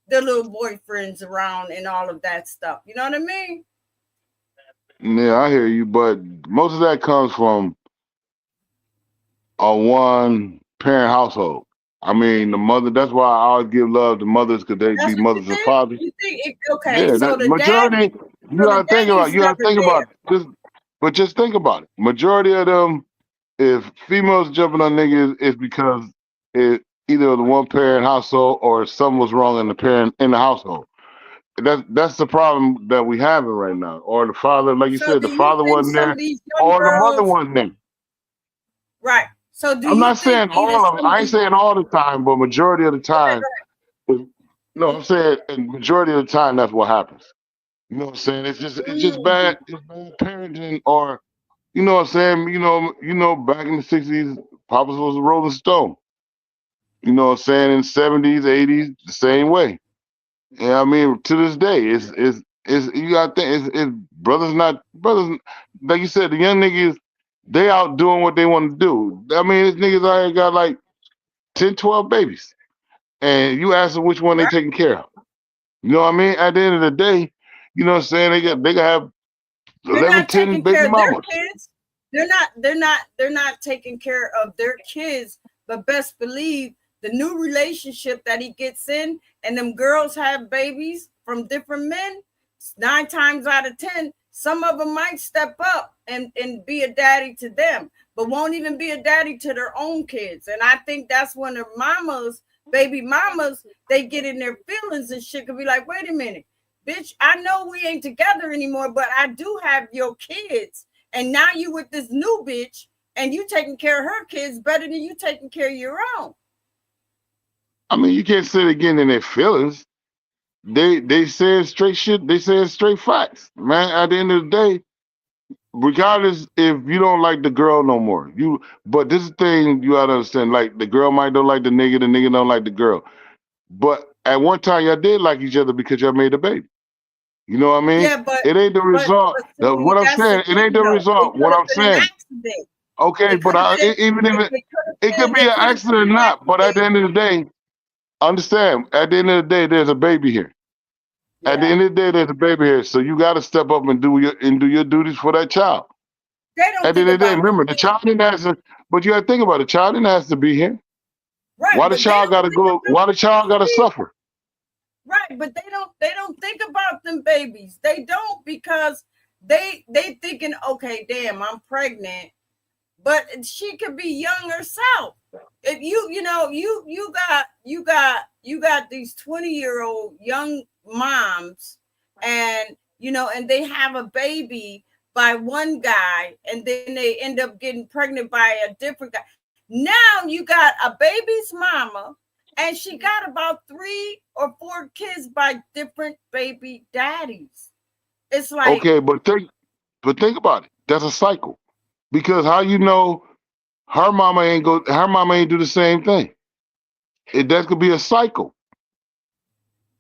their little boyfriends around and all of that stuff. You know what I mean? Yeah, I hear you, but most of that comes from a one parent household. I mean, the mother. That's why I always give love to mothers because they be That's what you mothers and think? fathers. You think okay, Yeah, so that the daddy, majority. You gotta think about. daddy's You gotta never think there. about just think about it. Majority of them, if females jumping on niggas, is because it either the one parent household or something was wrong in the parent in the household. That's the problem that we having right now. Or the father, like you So said, do the you father think wasn't some there, of these young or the mother girls, wasn't there. right? So do I'm you not think saying either all of them. some of I ain't these, saying all the time, but majority of the okay, time, no, I'm saying majority of the time that's what happens. You know what I'm saying? It's just bad. It's bad parenting, or you know what I'm saying? Back in the '60s, Papa's was a Rolling Stone. You know what I'm saying? In the '70s, '80s, the same way. Yeah, I mean, to this day, it's you got to think it's brothers. Like you said, the young niggas, they out doing what they want to do. I mean, these niggas already got like 10, 12 babies, and you ask them which one they right? taking care of. You know what I mean? At the end of the day, you know what I'm saying? They got have They're 11, not 10 taking baby care of their mamas. kids. They're not taking care of their kids, but best believe the new relationship that he gets in and them girls have babies from different men, 9 times out of 10, some of them might step up and be a daddy to them, but won't even be a daddy to their own kids. And I think that's when the baby mamas, they get in their feelings and shit, could be like, wait a minute, bitch, I know we ain't together anymore, but I do have your kids. And now you with this new bitch and you taking care of her kids better than you taking care of your own. I mean, you can't say they getting in their feelings. They saying straight shit. They saying straight facts, man. At the end of the day, regardless if you don't like the girl no more, but this is the thing you gotta understand. Like the girl might don't like the nigga don't like the girl. But at one time y'all did like each other because y'all made a baby. You know what I mean? Yeah, but It ain't the result. see, What I'm that's the saying, it ain't thing the though. It result. could What have I'm been an saying. accident. Okay, It but could have been even if it could be it an could have been accident or an not, but at the accident. end of the day, understand, at the end of the day, there's a baby here. At the Yeah. end of the day, there's a baby here. So you gotta step up and do your duties for that child. They don't At the think end of the day, about them remember the kids. child didn't have to, but you gotta think about it. The child didn't have to be here. Right, Why the but they child don't gotta think go? about Why the child gotta see, suffer? right, but they don't think about them babies. They don't because they thinking, okay, damn, I'm pregnant, but she could be young herself. If you got you got these 20-year-old young moms, and and they have a baby by one guy, and then they end up getting pregnant by a different guy. Now you got a baby's mama, and she got about 3 or 4 kids by different baby daddies. It's like, Okay, but think about it. That's a cycle. Because how you know her mama ain't do the same thing. That could be a cycle.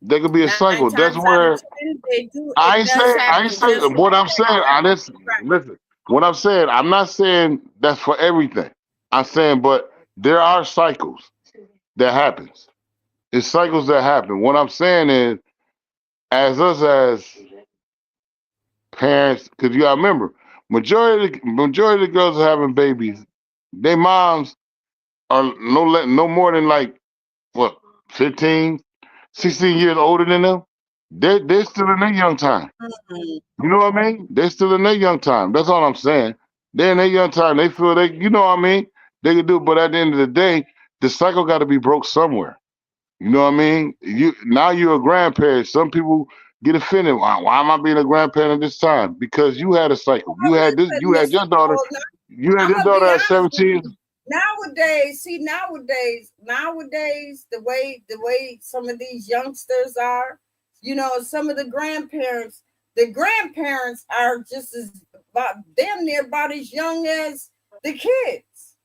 That could be a nine cycle. times That's out of where 10, they do. It does I happen ain't just saying like what I'm that. saying. I listen, Right. listen. What I'm saying, I'm not saying that's for everything. I'm saying, but there are cycles that happens. It's cycles that happen. What I'm saying is, as us as parents, because you gotta remember, majority of the girls are having babies. Their moms are no more than like what 15, 16 years older than them. They're still in their young time. Mhm. You know what I mean? They're still in their young time. That's all I'm saying. They're in their young time. They feel you know what I mean? They can do it, but at the end of the day, the cycle got to be broke somewhere. You know what I mean? You're a grandparent. Some people get offended. Why am I being a grandparent at this time? Because you had a cycle. You Well, had this. listen, You had Mr. your daughter. Cole, You had I'm your gonna be daughter at honest with 17. you. Nowadays, the way some of these youngsters are, some of the grandparents are just as about damn near about as young as the kids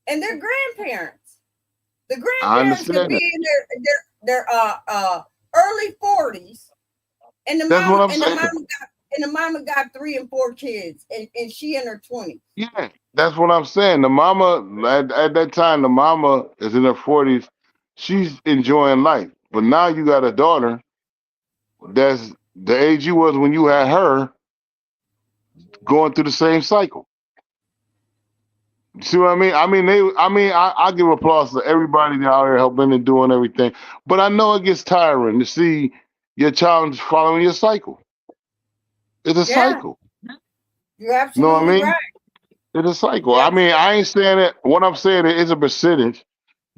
and their grandparents. The I grandparents could understand be that. in their early 40s, and the That's what mama I'm and the saying. mama got and the mama got 3 and 4 kids, and she in her 20s. Yeah, that's what I'm saying. The mama at that time, the mama is in her 40s. She's enjoying life. But now you got a daughter that's the age you was when you had her going through the same cycle. You see what I mean? I give applause to everybody that out here helping and doing everything. But I know it gets tiring to see your child following your cycle. It's a Yeah, cycle. you're You know what I absolutely mean? right. It's a cycle. You're I mean, absolutely I ain't saying it. What I'm saying is a percentage.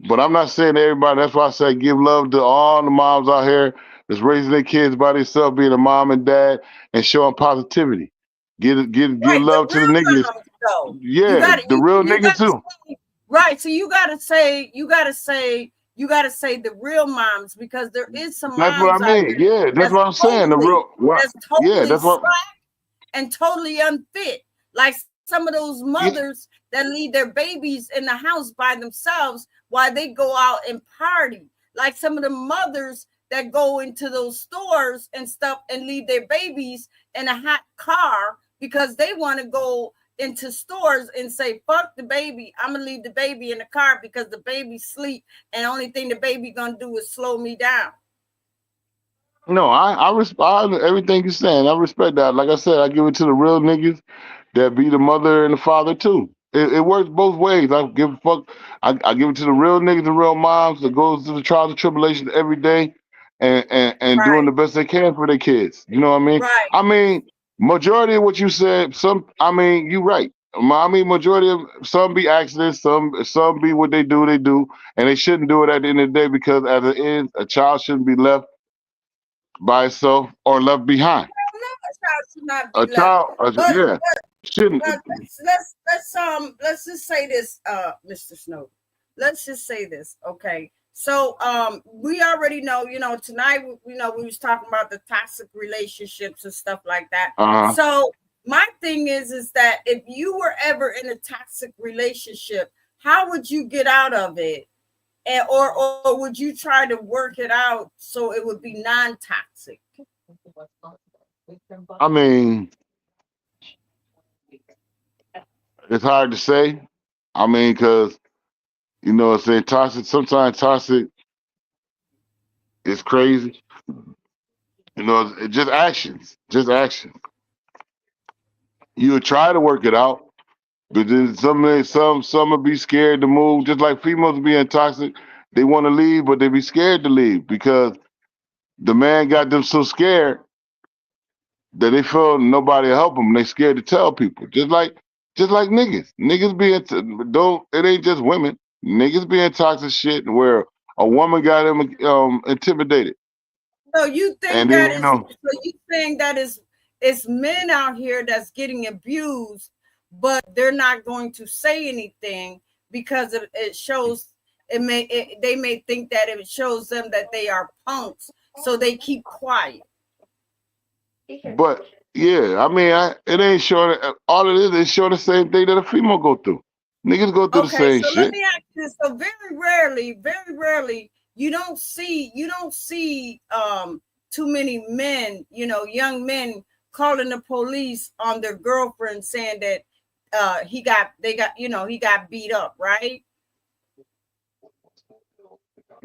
But I'm not saying to everybody. That's why I say give love to all the moms out here that's raising their kids by themselves, being a mom and dad, and showing positivity. Give right. The love to the real niggas. moms, though. You Yeah, got to the real you niggas got to too. say, right. So you got to say the real moms, because there is some That's what I moms out mean. here Yeah, that's that's what I'm saying. The totally real what? that's Yeah, totally that's what. slack and totally unfit. Like some of those Yeah, mothers that leave their babies in the house by themselves while they go out and party. Like some of the mothers that go into those stores and stuff and leave their babies in a hot car because they want to go into stores and say, fuck the baby. I'm gonna leave the baby in the car because the baby sleep, and the only thing the baby gonna do is slow me down. no, I respect everything you're saying. I respect that. Like I said, I give it to the real niggas that be the mother and the father too. It works both ways. I give a fuck. I give it to the real niggas and real moms that goes to the trials and tribulations every day, and doing Right, the best they can for their kids. You know what I mean? right. I mean, majority of what you said. I mean, you right. I mean, majority of some be accidents. Some be what they do, and they shouldn't do it at the end of the day because as it is, a child shouldn't be left by itself or left behind. No, a child should not A be left. child, But yeah, shouldn't. let's just say this, Mr. Snow. Let's just say this, okay? So we already know, tonight we was talking about the toxic relationships and stuff like that. Uh huh. So my thing is that if you were ever in a toxic relationship, how would you get out of it? And or would you try to work it out so it would be non-toxic? I mean, it's hard to say. I mean, because saying toxic. Sometimes toxic is crazy. It's just actions, just action. You would try to work it out, but then some will be scared to move. Just like females being toxic, they want to leave, but they be scared to leave because the man got them so scared that they feel nobody will help them. They scared to tell people. Just like niggas. Niggas being don't. It ain't just women. Niggas being toxic shit where A woman got him intimidated, So you think and then that is you know, so you saying that is it's men out here that's getting abused, but they're not going to say anything because it shows they may think that it shows them that they are punks, so they keep quiet. but yeah, I mean, it ain't showing. All it is showing the same thing that a female go through. Niggas go through the Okay, same so let shit. me ask you this. So very rarely, you don't see too many men, young men calling the police on their girlfriend saying that he got beat up, right?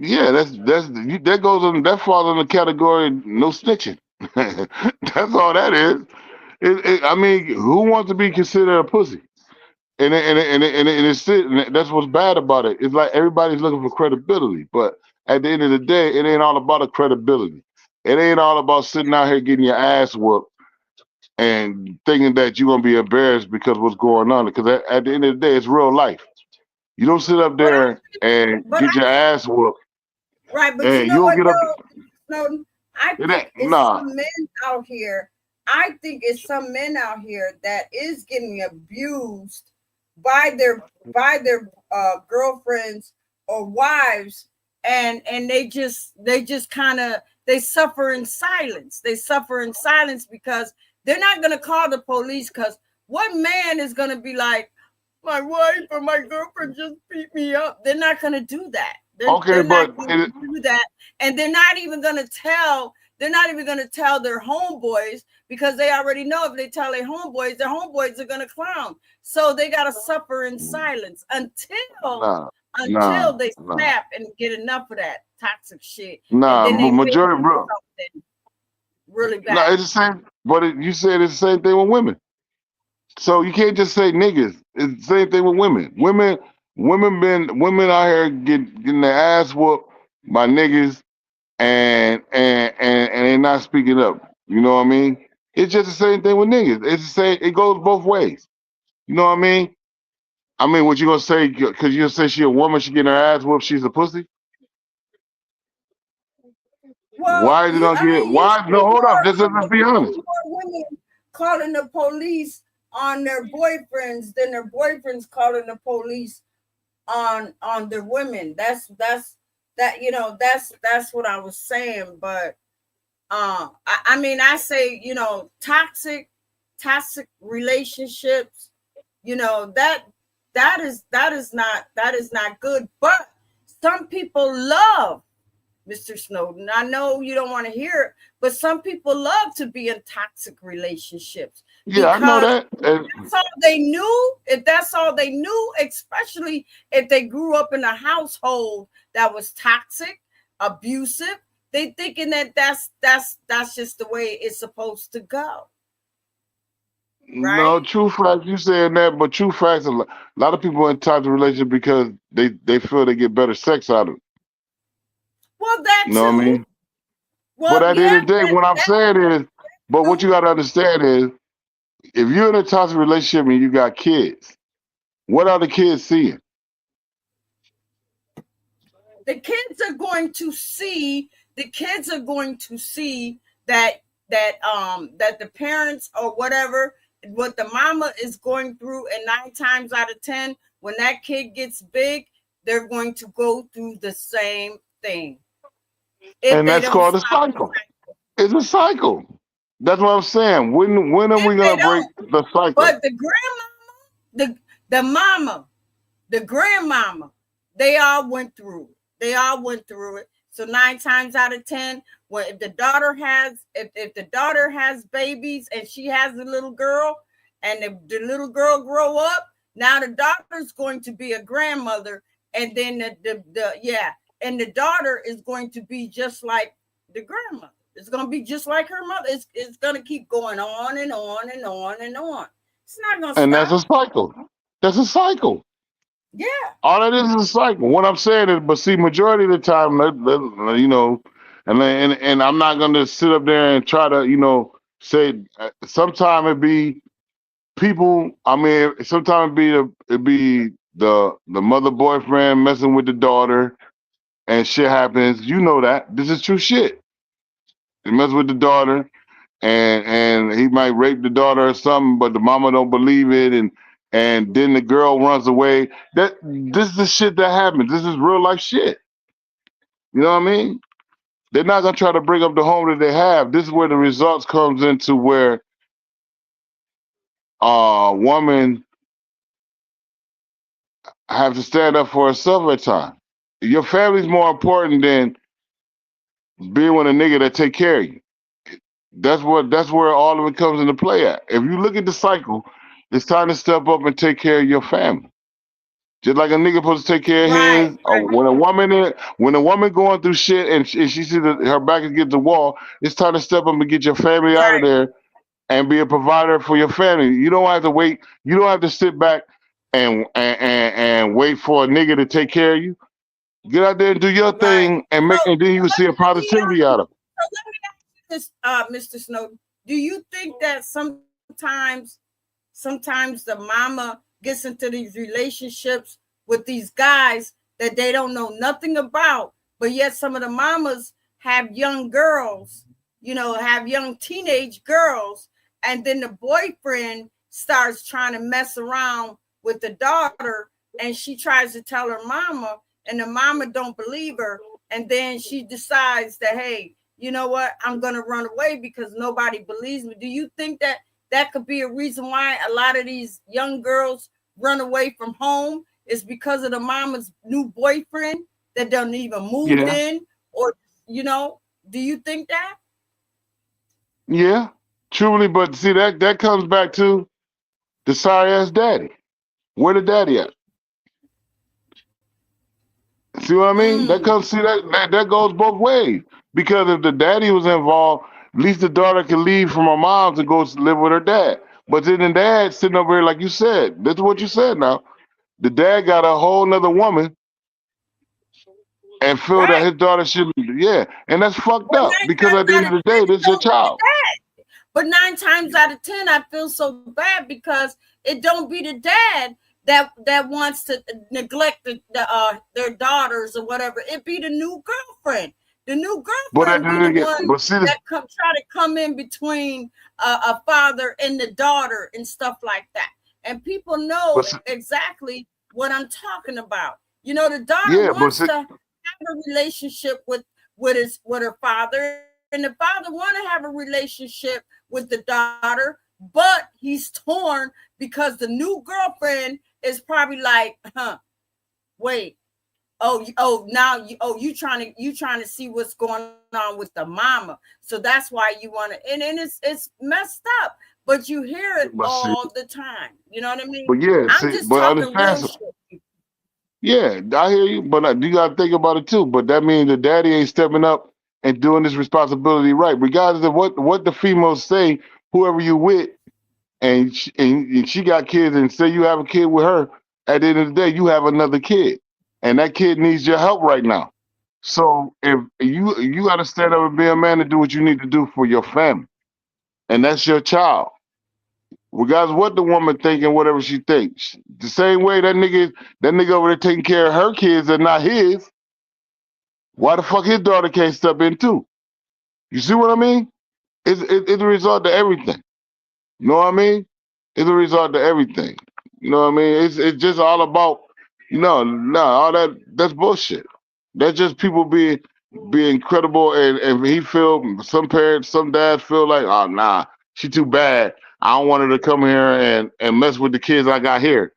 Yeah, that goes on. That falls in the category no snitching. That's all that is. I mean, who wants to be considered a pussy? And that's what's bad about it. It's like everybody's looking for credibility, but at the end of the day, it ain't all about the credibility. It ain't all about sitting out here getting your ass whooped and thinking that you're gonna be embarrassed because what's going on. Because at the end of the day, it's real life. You don't sit up But I there and but get I your ass whooped, Right, but you and know you'll what get up. though, Snowden? I It ain't think it's nah. some men out here. I think it's some men out here that is getting abused by their girlfriends or wives, and they just kind of they suffer in silence. They suffer in silence because they're not gonna call the police. Because what man is gonna be like, my wife or my girlfriend just beat me up? They're not gonna do that. Okay, They're not but going to do that, and they're not even going to tell. They're not even going to tell their homeboys because they already know if they tell their homeboys are going to clown. So they got to suffer in silence nah, until nah, they nah, snap and get enough of that toxic shit, and nah. then they make Majority, bro. something really No, bad. it's the same. But you said it's the same thing with women. So you can't just say niggas. It's the same thing with women. Women out here getting their ass whooped by niggas and they not speaking up. You know what I mean? It's just the same thing with niggas. It's the same. It goes both ways. You know what I mean? I mean, what you gonna say? Because you gonna say she a woman, she getting her ass whooped, she's a pussy? Well, Why is it gonna get? you Why? No, see hold up. more. Let's be You honest. see more women calling the police on their boyfriends than their boyfriends calling the police on the women. That's what I was saying. But I mean, I say, toxic relationships, that is not good. But some people love Mr. Snowden. I know you don't want to hear it, but some people love to be in toxic relationships Yeah, I know because that. And that's all they knew. If that's all they knew, especially if they grew up in a household that was toxic, abusive, they thinking that that's just the way it's supposed to go, no, right? true facts. You saying that, but true facts. A lot of people in toxic relationship because they feel they get better sex out of it. Well, that You know what I too. mean? But Well, at the end yeah, of the day, that what I'm saying is, but what you too. got to understand is, if you're in a toxic relationship and you got kids, what are the kids seeing? The kids are going to see that the parents or whatever, what the mama is going through, and 9 times out of 10 when that kid gets big, they're going to go through the same thing if And they that's don't called a stop the cycle. cycle. It's a cycle. That's what I'm saying. When are If we they gonna break don't, the cycle? but the grandmama, the mama, the grandmama, they all went through it. So 9 times out of 10, when if the daughter has babies and she has a little girl, and if the little girl grow up, now the daughter's going to be a grandmother, and then and the daughter is going to be just like the grandmother. It's going to be just like her mother. It's going to keep going on and on and on and on. It's not going to And that's a stop. cycle. That's a cycle. Yeah. All that is a cycle. What I'm saying is, but see, majority of the time, and I'm not gonna sit up there and try to, say. Sometimes it be people. I mean, sometimes it be the mother boyfriend messing with the daughter, and shit happens. You know that. This is true shit. He mess with the daughter, and he might rape the daughter or something, but the mama don't believe it, and then the girl runs away. This is the shit that happens. This is real life shit. You know what I mean? They're not gonna try to bring up the home that they have. This is where the results comes into where a woman have to stand up for herself at times. Your family's more important than being with a nigga that take care of you. That's where all of it comes into play at. If you look at the cycle, it's time to step up and take care of your family. Just like a nigga supposed to take care of Right, his. When a woman going through shit and she sees that her back is against the wall, it's time to step up and get your family out of right. there and be a provider for your family. You don't have to wait. You don't have to sit back and wait for a nigga to take care of you. Get out there and do your Right. thing and then you will see a positivity out of it. So let me ask you this, Mr. Snowden. Do you think that sometimes the mama gets into these relationships with these guys that they don't know nothing about, but yet some of the mamas have young girls, have young teenage girls, and then the boyfriend starts trying to mess around with the daughter, and she tries to tell her mama, and the mama don't believe her, and then she decides that, hey, you know what, I'm gonna run away because nobody believes me. Do you think that could be a reason why a lot of these young girls run away from home, is because of the mama's new boyfriend that doesn't even move in? Or, do you think that? Yeah, truly, but see that comes back to the sorry ass daddy. Where the daddy at? See what I mean? That comes that goes both ways. Because if the daddy was involved, at least the daughter can leave from her mom to go live with her dad. But then the dad sitting over here, like you said, that's what you said now. The dad got a whole nother woman and feel that Right. his daughter should, yeah, and that's fucked Well, up 9 because times at the out end of of the 10, day, it this is your don't be the child. dad. But 9 times out of 10, I feel so bad because it don't be the dad that wants to neglect their daughters or whatever. It be the new girlfriend. The new But at girlfriend the be end the of the day, one but see this, that try to come in between a father and the daughter and stuff like that. And people but know see, exactly what I'm talking about. The daughter yeah, but wants see, to have a relationship with her father, and the father want to have a relationship with the daughter, but he's torn because the new girlfriend is probably like, wait, now you trying to see what's going on with the mama, so that's why you want to, and it's messed up, but you hear it but see, all the time. You know what I mean? but yeah, I'm see, just but talking understand real something. shit. Yeah, I hear you, but you gotta think about it too. But that means the daddy ain't stepping up and doing this responsibility right, regardless of what the females say. Whoever you with, and she got kids, and say you have a kid with her. At the end of the day, you have another kid, and that kid needs your help right now. So if you got to stand up and be a man and do what you need to do for your family, and that's your child. Regardless of what the woman think and whatever she thinks. The same way that nigga over there taking care of her kids and not his, why the fuck his daughter can't step in too? You see what I mean? It's a result to everything. You know what I mean? It's a result to everything. You know what I mean? It's just all about, no, all that's bullshit. That's just people being credible, and he feel, some parents, some dads feel like, oh nah, she too bad. I don't want her to come here and mess with the kids I got here.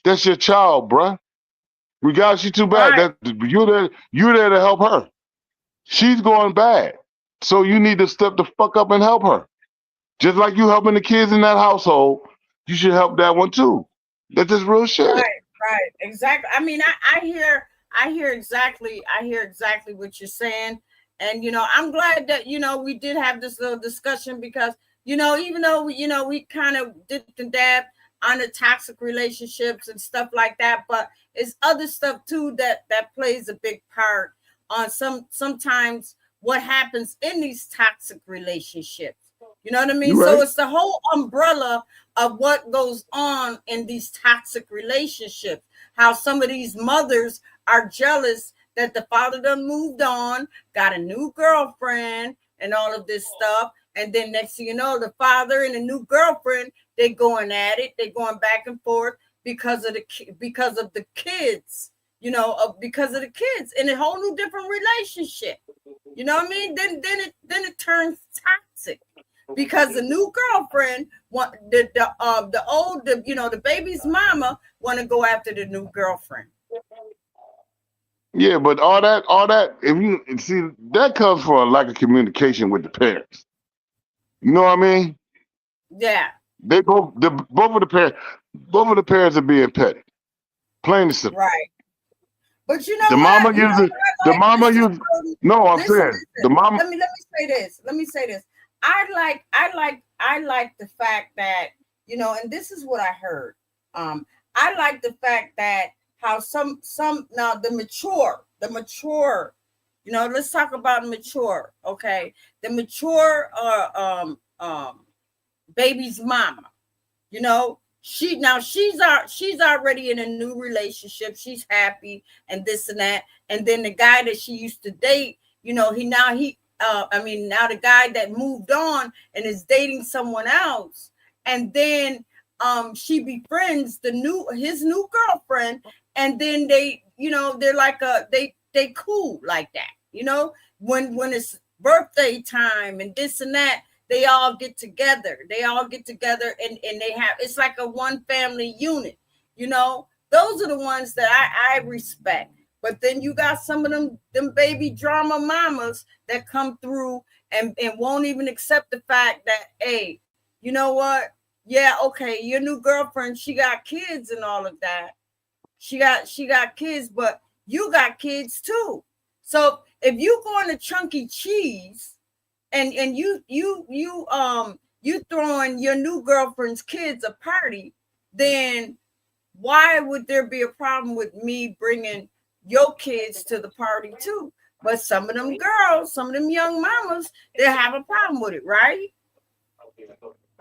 That's your child, bruh. Regardless, she too bad. Right. That you're there to help her. She's going bad. So you need to step the fuck up and help her. Just like you helping the kids in that household, you should help that one too. That's just real shit. Right, exactly. I mean, I hear exactly what you're saying, and I'm glad that we did have this little discussion, because even though we kind of dipped and dabbed on the toxic relationships and stuff like that, but it's other stuff too that plays a big part on sometimes what happens in these toxic relationships. You know what I mean? You So right? it's the whole umbrella of what goes on in these toxic relationships. How some of these mothers are jealous that the father done moved on, got a new girlfriend and all of this stuff. And then next thing you know, the father and the new girlfriend, they going at it. They going back and forth because of the kids, because of the kids, in a whole new different relationship. You know what I mean? Then it turns toxic because the new girlfriend the baby's mama want to go after the new girlfriend. Yeah, but all that, if you see, that comes from a lack of communication with the parents. You know what I mean? Yeah. Both of the parents are being petty, plain and simple. Right. But you know The what? mama uses the mama uses. No, I'm saying the mama. Let me say this. I like the fact that, and this is what I heard. I like the fact that how some now the mature, let's talk about mature, okay? The mature baby's mama, she's already in a new relationship. She's happy and this and that. And then the guy that she used to date, now the guy that moved on and is dating someone else. And then she befriends his new girlfriend, and then they, they're like they cool like that. When it's birthday time and this and that, they all get together. And they have, it's like a one family unit. Those are the ones that I respect. But then you got some of them baby drama mamas that come through and won't even accept the fact that, hey, you know what? Yeah, okay, your new girlfriend, she got kids and all of that. She got kids, but you got kids too. So if you going to Chunky E. Cheese and you throwing your new girlfriend's kids a party, then why would there be a problem with me bringing your kids to the party too? But some of them girls, some of them young mamas, they have a problem with it, right?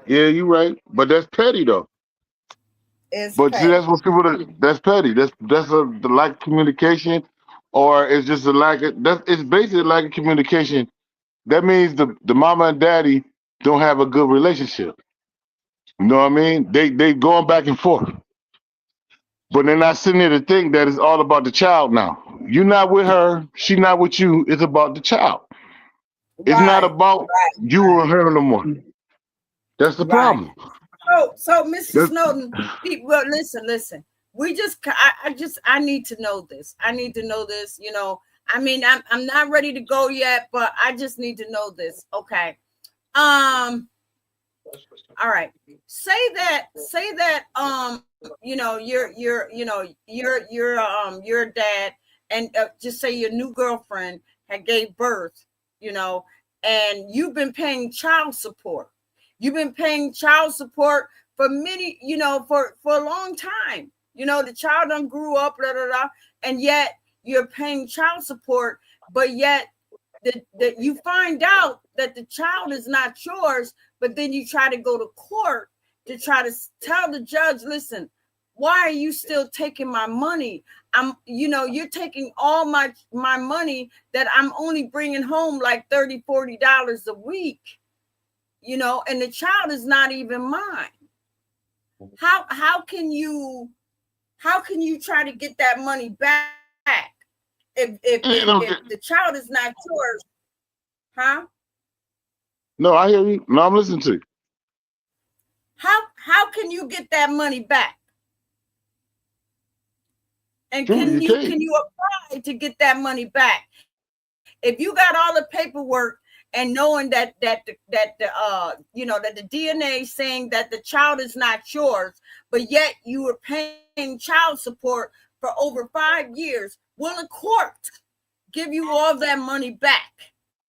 Yeah, you're right, but that's petty though. It's But see, petty. that's what that's petty. That's the lack of communication, or it's just a lack of it's basically a lack of communication. That means the mama and daddy don't have a good relationship. You know what I mean? They going back and forth. But they're not sitting there to think that it's all about the child now. You're not with her, she not with you, it's about the child. It's not Right, about you or her no more. That's the right. problem. So Mr. That's, Snowden, well, listen. I need to know this. I need to know this. I'm not ready to go yet, but I just need to know this. Okay. All right. Say that. You're a dad, and just say your new girlfriend had gave birth. And you've been paying child support. You've been paying child support for many, for a long time. The child done grew up, and yet you're paying child support, but yet that you find out that the child is not yours, but then you try to go to court to try to tell the judge, listen, why are you still taking my money? You're taking all my money that I'm only bringing home like $30-$40 a week. And the child is not even mine. How can you try to get that money back if the child is not yours? Huh? no, I hear you. No, I'm listening to you. How can you get that money back? And can you apply to get that money back? If you got all the paperwork and knowing that the DNA saying that the child is not yours, but yet you were paying child support for over 5 years, will the court give you all that money back,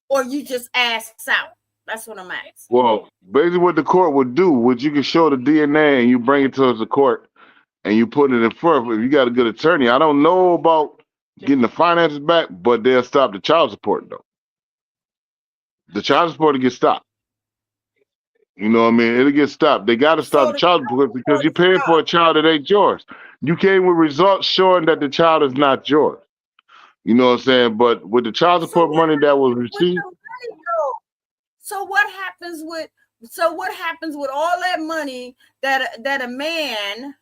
or you just ask out? That's what I'm asking. Well, basically what the court would do, would you can show the DNA and you bring it to the court and you put it in front. If you got a good attorney, I don't know about getting the finances back, but they'll stop the child support though. The child support will get stopped. You know what I mean? It'll get stopped. They got to stop the child support because you're paying for a child that ain't yours. You came with results showing that the child is not yours. You know what I'm saying? But with the child So support what money that was happens with the received, money though? So what happens with all that money that a man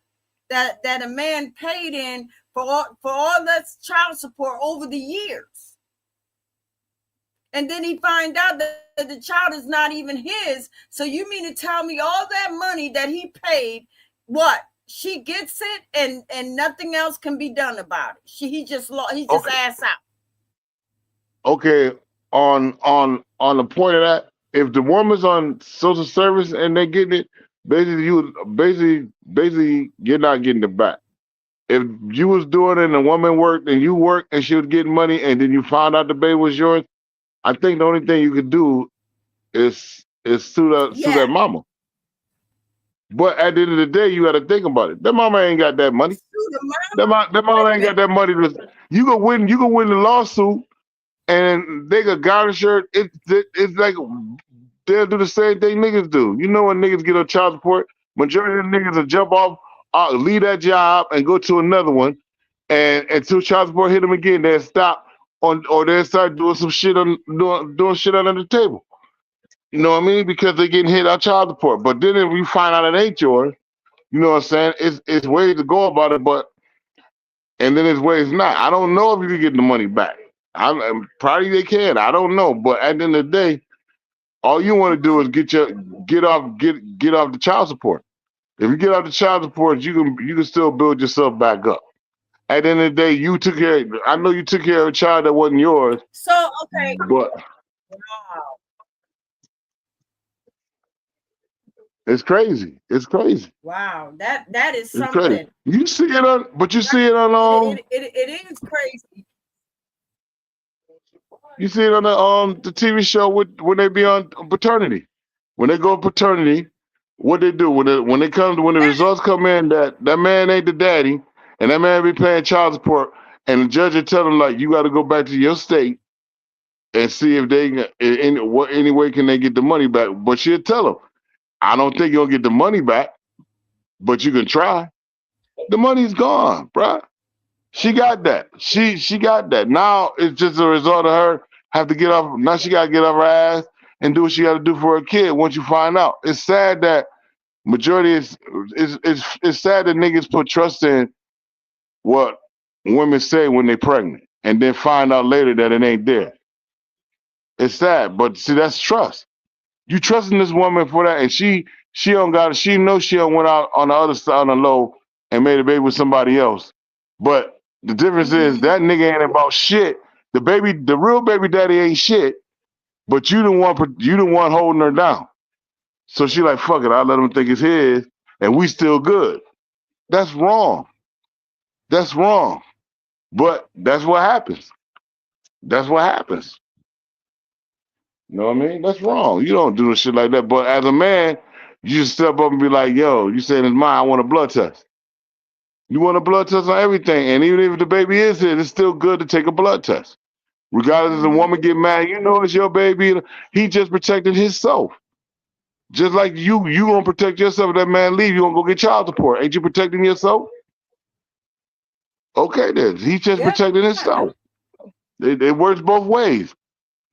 paid in for all that child support over the years? And then he find out that the child is not even his. So you mean to tell me all that money that he paid, what? She gets it and nothing else can be done about it. He just okay, ass out. okay. On the point of that, if the woman's on social service and they getting it, basically you're not getting it back. If you was doing it and the woman worked and you worked and she was getting money and then you found out the baby was yours, I think the only thing you could do is sue that Yeah. mama. But at the end of the day, you got to think about it. That mama ain't got that money. Sue the That mama. mama ain't got that money. You can win. You can win the lawsuit, and they got garnish her. It's like they'll do the same thing niggas do. You know when niggas get on child support, majority of the niggas will jump off, leave that job, and go to another one, and until child support hit them again, they'll stop or they'll start doing some shit doing shit under the table. You know what I mean? Because they're getting hit on child support. But then if you find out it ain't yours, you know what I'm saying? It's ways to go about it, but and then there's ways not. I don't know if you can get the money back. I'm probably they can. I don't know. But at the end of the day, all you want to do is get off the child support. If you get off the child support, you can still build yourself back up. At the end of the day, you took care. I know you took care of a child that wasn't yours. So okay. But Wow. it's crazy. It's crazy. Wow, that is It's crazy. something. You see it on, but you see it on It is crazy. you see it on the TV show when they be on paternity. When they go paternity, what they do when the results come in that man ain't the daddy and that man be paying child support and the judge will tell them like you got to go back to your state and see if they in any way can they get the money back. But she'll tell them, I don't think you'll get the money back, but you can try. The money's gone, bruh. She got that. She got that. Now it's just a result of her have to get off. Now she got to get off her ass and do what she got to do for her kid. Once you find out, it's sad that majority it's sad that niggas put trust in what women say when they pregnant and then find out later that it ain't there. It's sad, but see that's trust. You trusting this woman for that, and she don't got it. She knows she don't went out on the other side on the low and made a baby with somebody else. But the difference is that nigga ain't about shit. The real baby daddy ain't shit. But you the one holding her down. So she like fuck it. I let him think it's his, and we still good. That's wrong. That's wrong. But that's what happens. That's what happens. You know what I mean? That's wrong. You don't do shit like that. But as a man, you just step up and be like, yo, you saying it's mine, I want a blood test. You want a blood test on everything. And even if the baby is here, it's still good to take a blood test. Regardless if the woman get mad, you know it's your baby. He just protected himself. Just like you gonna protect yourself if that man leave, you gonna go get child support. Ain't you protecting yourself? Okay then. He just Yeah. protecting himself. It works both ways.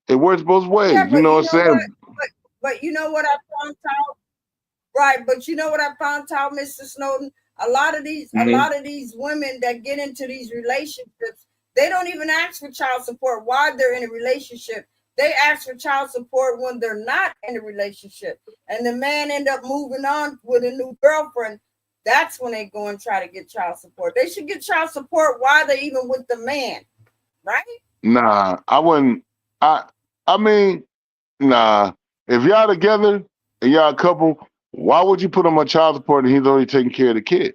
It works both ways. Yeah, You but know you what I'm know saying? what? But you know what I found out? Right, but you know what I found out, Mr. Snowden? A lot of these women that get into these relationships, they don't even ask for child support while they're in a relationship. They ask for child support when they're not in a relationship. And the man end up moving on with a new girlfriend. That's when they go and try to get child support. They should get child support while they're even with the man, right? Nah, I wouldn't. I mean, nah. If y'all together and y'all a couple, why would you put him on child support and he's already taking care of the kid?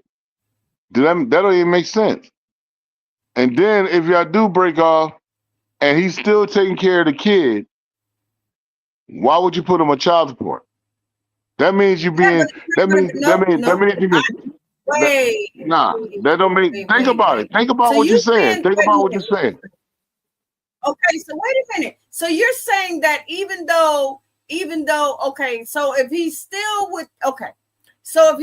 That don't even make sense. And then if y'all do break off and he's still taking care of the kid, why would you put him on child support? That means you being. That means you can. That don't mean. Think about it. Think about So what you're you saying. saying, Think wait a about what minute. you're saying. Okay, so wait a minute. So you're saying that even though, okay, so if he's still with, okay, so if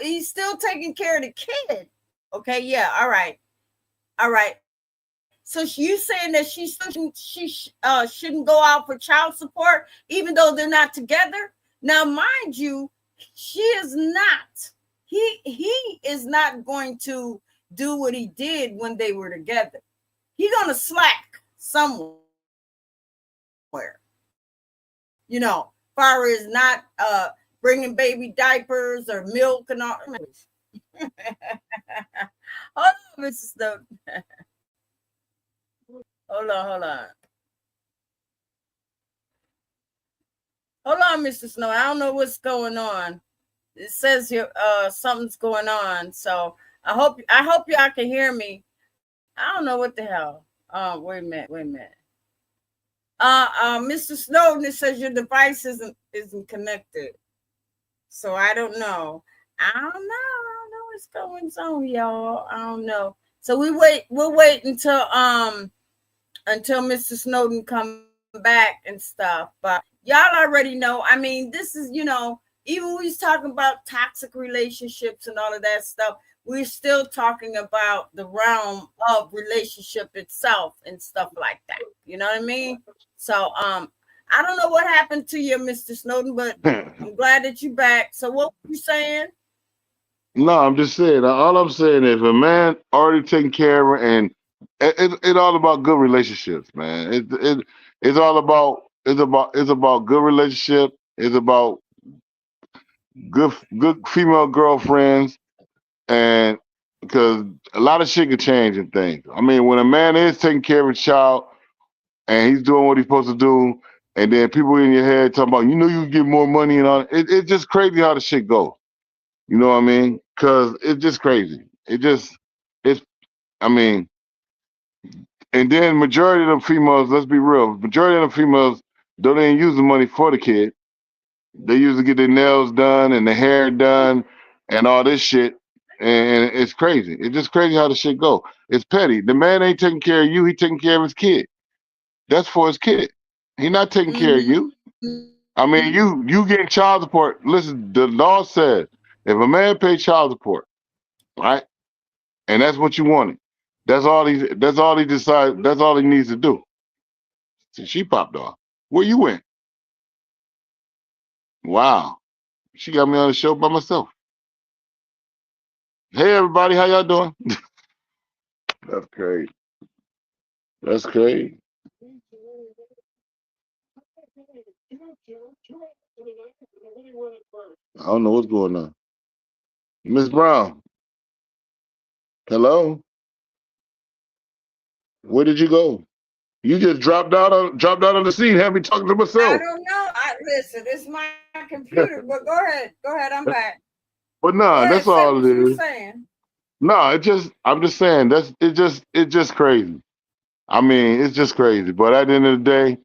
he's still taking care of the kid, okay, yeah, all right. So you saying that shouldn't go out for child support, even though they're not together? Now, mind you, she is not. He is not going to do what he did when they were together. He's gonna slack somewhere. Far as not bringing baby diapers or milk and all. Hold on, Mrs. Snowden. Hold on. Hold on, Mr. Snow. I don't know what's going on. It says here something's going on. So I hope y'all can hear me. I don't know what the hell. Wait a minute. Mr. Snowden, it says your device isn't connected. So I don't know. I don't know what's going on, y'all. I don't know. So we'll wait until Mr. Snowden come back and stuff. But y'all already know. I mean, this is, even when we're talking about toxic relationships and all of that stuff, we're still talking about the realm of relationship itself and stuff like that. You know what I mean? So I don't know what happened to you, Mr. Snowden, but I'm glad that you're back. So what were you saying? No, I'm just saying. All I'm saying is, a man already taking care of her, and it's all about good relationships, man. It's about good relationship. It's about good female girlfriends, and because a lot of shit can change and things. I mean, when a man is taking care of a child and he's doing what he's supposed to do, and then people in your head talking about, you get more money and all. It's just crazy how the shit goes. You know what I mean? Because it's just crazy. It's. I mean, and then majority of the females, let's be real, majority of the females don't even use the money for the kid. They usually get their nails done and their hair done and all this shit. And it's crazy. It's just crazy how the shit go. It's petty. The man ain't taking care of you. He taking care of his kid. That's for his kid. He not taking care of you. I mean, you getting child support. Listen, the law says if a man pays child support, right, and that's what you wanted, that's all he decides. That's all he needs to do. See, she popped off. Where you went? Wow, she got me on the show by myself. Hey, everybody, how y'all doing? That's crazy. That's crazy. I don't know what's going on. Miss Brown, hello? Where did you go? You just dropped out on the seat, had me talking to I myself. don't know. Listen, it's my computer, but go ahead. I'm back. But Go nah, ahead, that's say all what it you were is. saying. No, I'm just saying it's just crazy. I mean, it's just crazy. But at the end of the day,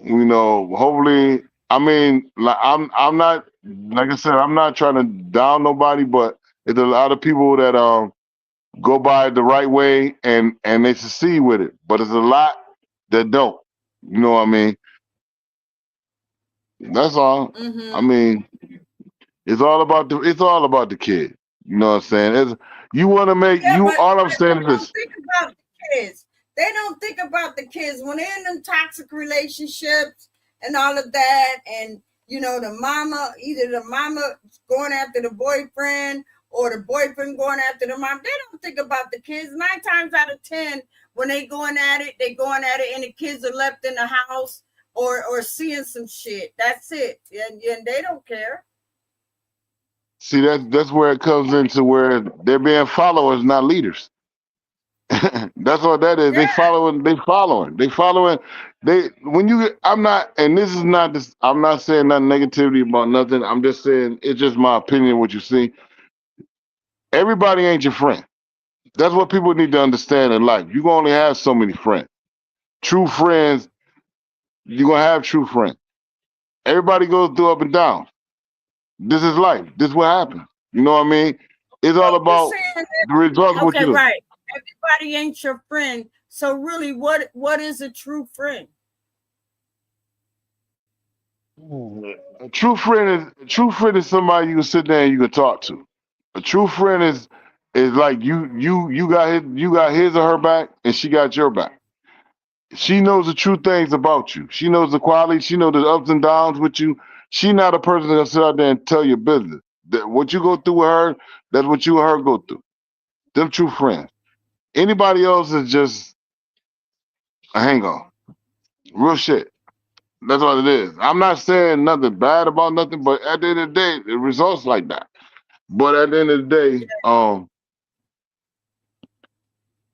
hopefully, I mean, like I'm not, like I said, I'm not trying to down nobody, but there's a lot of people that go by it the right way and they succeed with it. But there's a lot that don't. You know what I mean? That's all. I mean, it's all about the kid. You know what I'm saying? You want to make Yeah, you. but All I'm saying they is don't this. think about the kids. They don't think about the kids when they're in them toxic relationships and all of that. And the mama, either the mama going after the boyfriend or the boyfriend going after the mom. They don't think about the kids. 9 times out of 10, when they going at it, and the kids are left in the house or seeing some shit. That's it. And they don't care. See, that's where it comes into where they're being followers, not leaders. That's what that is. Yeah. They following. When you get, I'm not, and this is not this. I'm not saying nothing negativity about nothing. I'm just saying it's just my opinion. What you see, everybody ain't your friend. That's what people need to understand in life. You only have so many friends. True friends, you're gonna have true friends. Everybody goes through up and down. This is life. This is what happens. You know what I mean? It's all You're about saying the results of what okay, you do. right. Everybody ain't your friend. So really, what is a true friend? A true friend is somebody you can sit there and you can talk to. A true friend is It's like you got his or her back, and she got your back. She knows the true things about you. She knows the quality. She knows the ups and downs with you. She not a person that'll sit out there and tell your business. That what you go through with her, that's what you and her go through. Them true friends. Anybody else is just a hang on. Real shit. That's what it is. I'm not saying nothing bad about nothing, but at the end of the day, it results like that. But at the end of the day,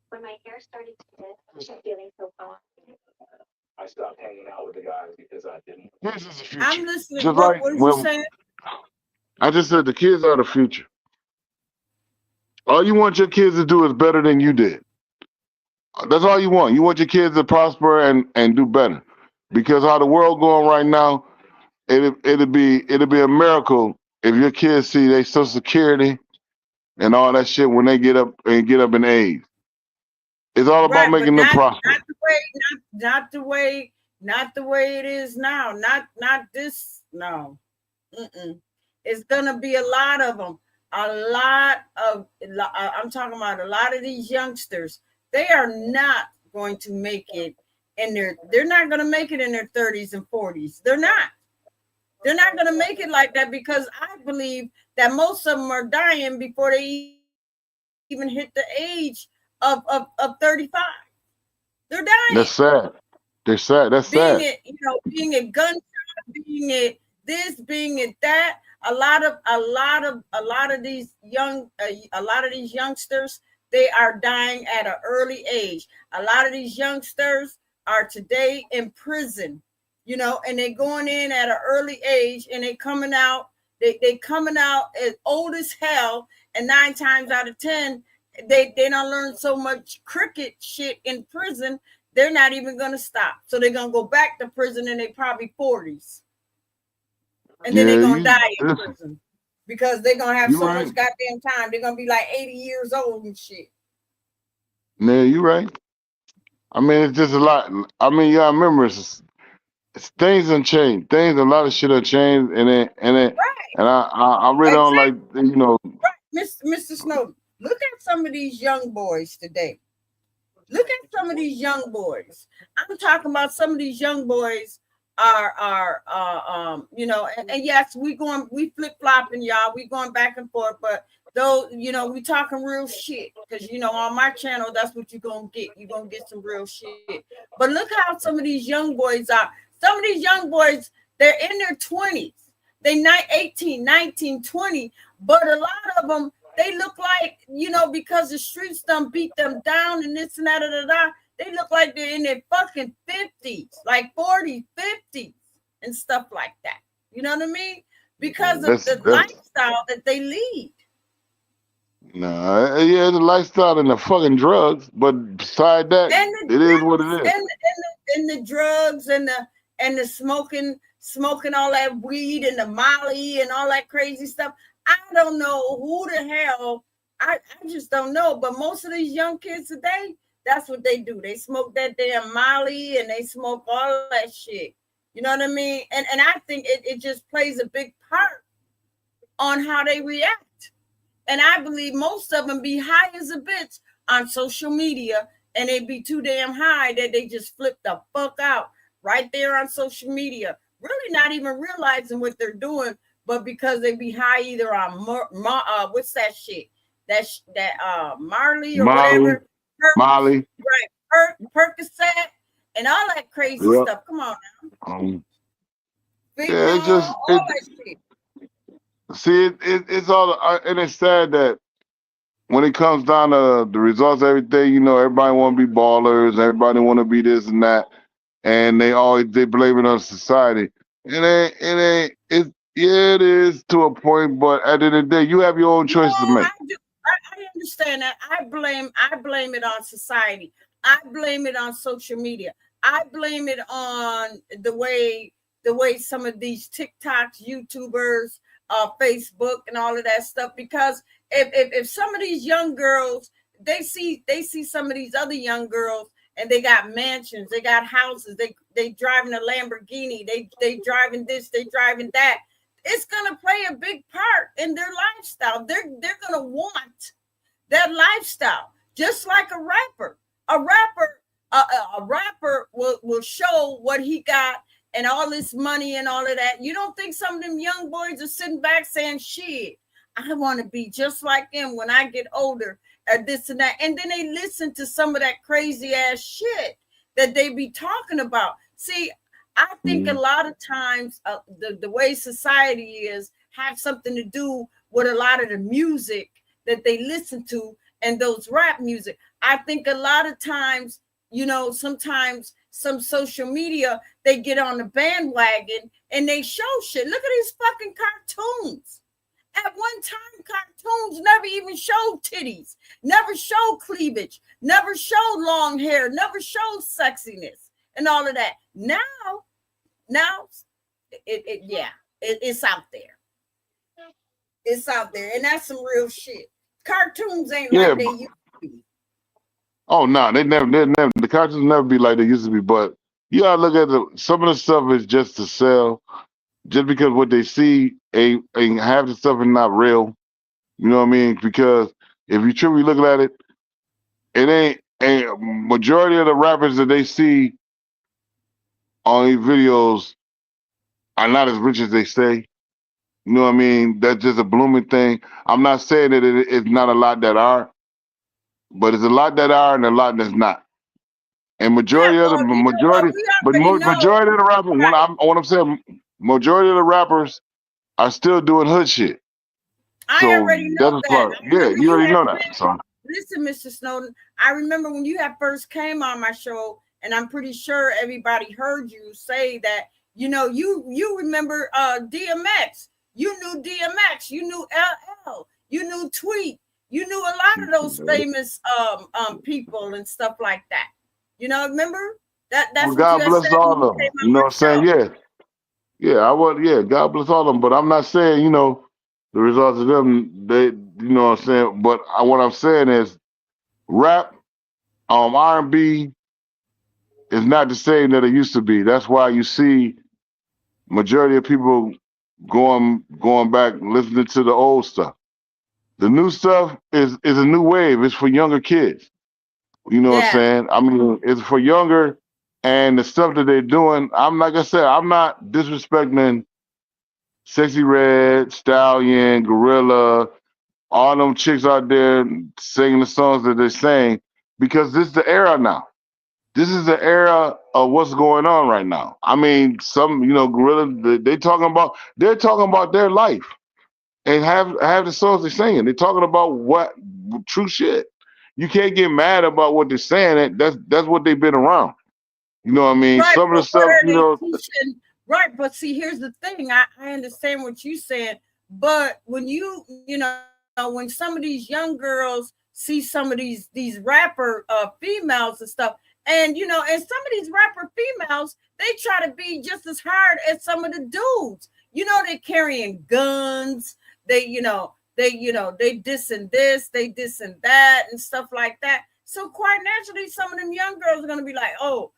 When my hair started to thin, I was feeling so calm. I stopped hanging out with the guys because I didn't. this is the future. I'm listening. Just What like did you when say? I just said, the kids are the future. All you want your kids to do is better than you did. That's all you want. You want your kids to prosper and do better. Because how the world going right now, it'd be a miracle if your kids see their Social Security and all that shit when they get up in age. It's all about Right, but making them prosper. not the way it is now. Not this. No. It's gonna be a lot of them. I'm talking about a lot of these youngsters. They are not going to make it they're not going to make it in their 30s and 40s. They're not going to make it like that, because I believe that most of them are dying before they even hit the age of 35. They're dying. That's sad. They're sad. That's being sad. it, being it gunshot, being it this, being it that. A lot of these youngsters, they are dying at an early age. A lot of these youngsters are today in prison, and they're going in at an early age, and they coming out as old as hell, and 9 times out of 10, they don't learn so much cricket shit in prison, they're not even gonna stop. So they're gonna go back to prison in their probably 40s. And then they're gonna die in prison, because they're gonna have so much goddamn time. They're gonna be like 80 years old and shit. Man, you right. I mean, it's just a lot. I mean, yeah, I remember things have changed. A lot of shit have changed, Right. And I really don't like, Right, Mr. Snowden. Look at some of these young boys today. Look at some of these young boys. I'm talking about some of these young boys are and yes, we flip flopping, y'all. We going back and forth, but though, we talking real shit, because on my channel, that's what you're gonna get. You're gonna get some real shit. But look how some of these young boys are. Some of these young boys, they're in their 20s. They 18, 19, 20, but a lot of them, they look like, because the streets done beat them down and this and that, they look like they're in their fucking 50s, like 40s, 50s, and stuff like that. You know what I mean? Because of the lifestyle that they lead. Nah, yeah, the lifestyle and the fucking drugs, but beside that, it is what it is. And the drugs and the smoking all that weed and the Molly and all that crazy stuff. I don't know who the hell. I just don't know. But most of these young kids today, that's what they do. They smoke that damn Molly and they smoke all that shit. You know what I mean? And I think it just plays a big part on how they react. And I believe most of them be high as a bitch on social media, and they be too damn high that they just flip the fuck out right there on social media, really not even realizing what they're doing, but because they be high either on what's that shit? That Marley or whatever. Molly. Right. Percocet and all that crazy stuff. Come on now. Yeah, it's all, and it's sad that when it comes down to the results of everything, everybody want to be ballers, everybody want to be this and that, and they blame it on society. It is to a point, but at the end of the day, you have your own choices to make. I understand that. I blame it on society. I blame it on social media. I blame it on the way some of these TikToks, YouTubers, Facebook, and all of that stuff. Because if some of these young girls, they see some of these other young girls, and they got mansions, they got houses, they driving a Lamborghini, they driving this, they driving that. It's gonna play a big part in their lifestyle. They're gonna want that lifestyle, just like a rapper. A rapper, a rapper will show what he got and all this money and all of that. You don't think some of them young boys are sitting back saying, shit, I want to be just like him when I get older, or this and that. And then they listen to some of that crazy ass shit that they be talking about. See, I think a lot of times the way society is have something to do with a lot of the music that they listen to and those rap music. I think a lot of times, you know, sometimes some social media, they get on the bandwagon and they show shit. Look at these fucking cartoons. At one time, cartoons never even showed titties, never showed cleavage, never showed long hair, never showed sexiness and all of that. Now it's out there. It's out there, and that's some real shit. Cartoons ain't like they used to be. Oh no, they never. The cartoons never be like they used to be. But you gotta look at some of the stuff is just to sell, just because what they see ain't half the stuff is not real. You know what I mean? Because if you truly look at it, it ain't a majority of the rappers that they see on these videos are not as rich as they say. You know what I mean? That's just a blooming thing. I'm not saying that it's not a lot that are, but it's a lot that are and a lot that's not. And majority of the Well, you know what? We already know. majority of the rappers, what I'm saying, majority of the rappers are still doing hood shit. I So already know that's that. part. Yeah, you already know that. So listen, Mr. Snowden, I remember when you had first came on my show, and I'm pretty sure everybody heard you say that, you know, you remember DMX. You knew DMX, you knew LL, you knew Tweet, you knew a lot of those famous people and stuff like that. You know, remember? That's well, what God you had bless said when all you of them. came You on know my what I'm saying? show. Yeah. Yeah, I would. Yeah, God bless all of them. But I'm not saying, you know, the results of them. They, you know what I'm saying. But what I'm saying is, rap, R&B is not the same that it used to be. That's why you see majority of people going back listening to the old stuff. The new stuff is a new wave. It's for younger kids. You know what I'm Yeah, saying? I mean, it's for younger, and the stuff that they're doing. I'm like I said, I'm not disrespecting Sexy Red, Stallion, Gorilla, all them chicks out there singing the songs that they're saying, because this is the era now. This is the era of what's going on right now. I mean, some, you know, Gorilla, they're talking about their life and have the songs they're singing. They're talking about what true shit. You can't get mad about what they're saying. That's what they've been around. You know what I mean? right. Some of But the what stuff, are you they know, teaching? Right. But see, here's the thing. I understand what you said, but when you know, when some of these young girls see some of these rapper females and stuff, and you know, and some of these rapper females, they try to be just as hard as some of the dudes. You know, they're carrying guns. They dissing this, they dissing that, and stuff like that. So quite naturally, some of them young girls are gonna be like, "Oh,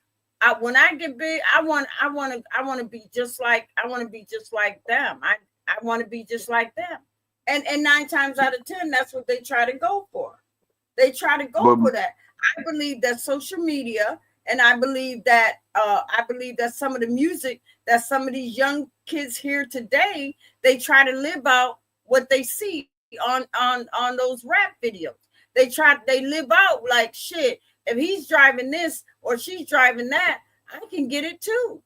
when I get big, I want to be just like, I want to be just like them. I want to be just like them." And 9 times out of 10, that's what they try to go for. They try to go but for that. I believe that social media, and I believe that some of the music that some of these young kids hear today, they try to live out what they see on those rap videos. They live out like, shit, if he's driving this or she's driving that, I can get it too.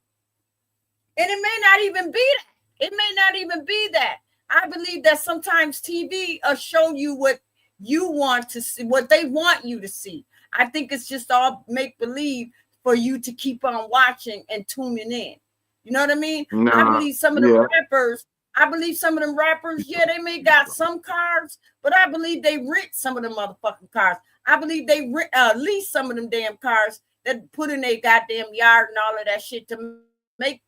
And it may not even be that. It may not even be that. I believe that sometimes TV will show you what you want to see, what they want you to see. I think it's just all make believe for you to keep on watching and tuning in. You know what I mean? I nah, believe some of them yeah. rappers, yeah, they may got some cars, but I believe they rent some of them motherfucking cars. I believe they lease some of them damn cars that put in their goddamn yard and all of that shit to make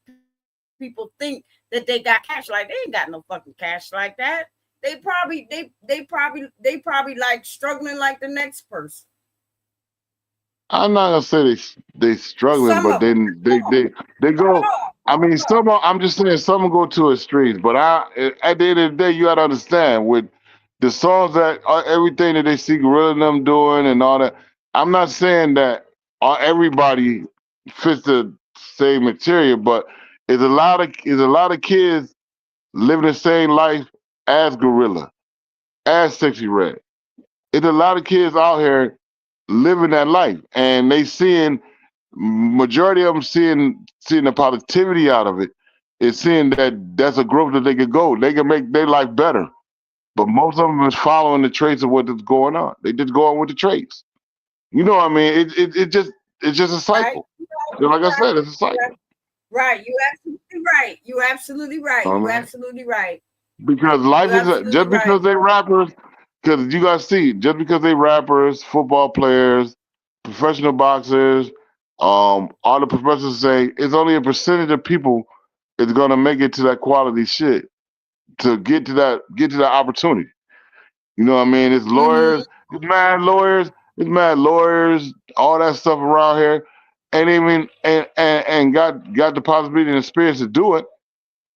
people think that they got cash. Like, they ain't got no fucking cash like that. They probably like struggling like the next person. I'm not gonna say they struggling, Some but of them. they go. I mean, I'm just saying some go to extremes, but at the end of the day, you gotta understand with the songs that are everything that they see Gorilla and them doing and all that. I'm not saying that everybody fits the same material, but is a lot of kids living the same life as Gorilla, as Sexy Red. It's a lot of kids out here living that life, and they seeing majority of them seeing the positivity out of it. Is seeing that that's a growth that they could go. They can make their life better. But most of them is following the traits of what is going on. They just go on with the traits. You know what I mean? It's just a Right? cycle. Like I said, it's a cycle. Right. You absolutely right. You absolutely right. All You right. absolutely right. Because You life is absolutely just right. because they rappers. Because you guys see, just because they rappers, football players, professional boxers, all the professors say it's only a percentage of people is gonna make it to that quality shit to get to that opportunity. You know what I mean? It's Mm-hmm. lawyers, it's mad lawyers, all that stuff around here, and even and got the possibility and experience to do it.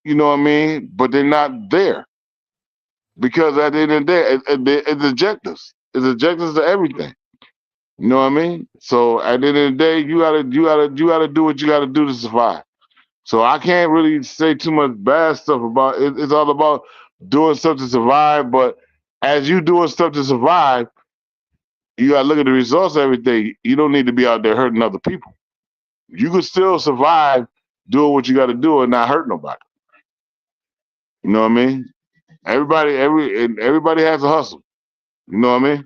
You know what I mean? But they're not there because at the end of the day, it's objectives. It's objectives to everything. You know what I mean? So at the end of the day, you gotta do what you gotta do to survive. So I can't really say too much bad stuff about it. It's all about doing stuff to survive. But as you doing stuff to survive, you gotta look at the results of everything. You don't need to be out there hurting other people. You can still survive doing what you got to do and not hurt nobody. You know what I mean? Everybody has a hustle. You know what I mean?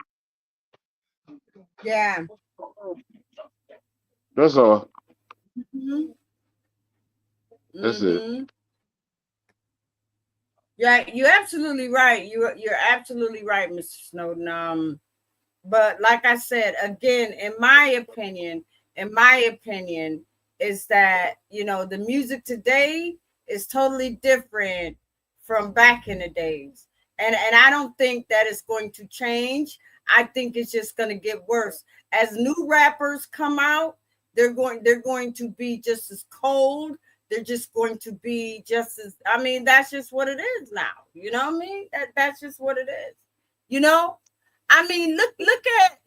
Yeah. That's all. Mm-hmm. That's it. Mm-hmm. Yeah, you're absolutely right. You're absolutely right, Mr. Snowden. But like I said, again, in my opinion, is that the music today is totally different from back in the days. And I don't think that it's going to change. I think it's just going to get worse. As new rappers come out, they're going to be just as cold. They're just going to be just as, I mean, that's just what it is now. You know what I mean? That's just what it is. You know? I mean, look at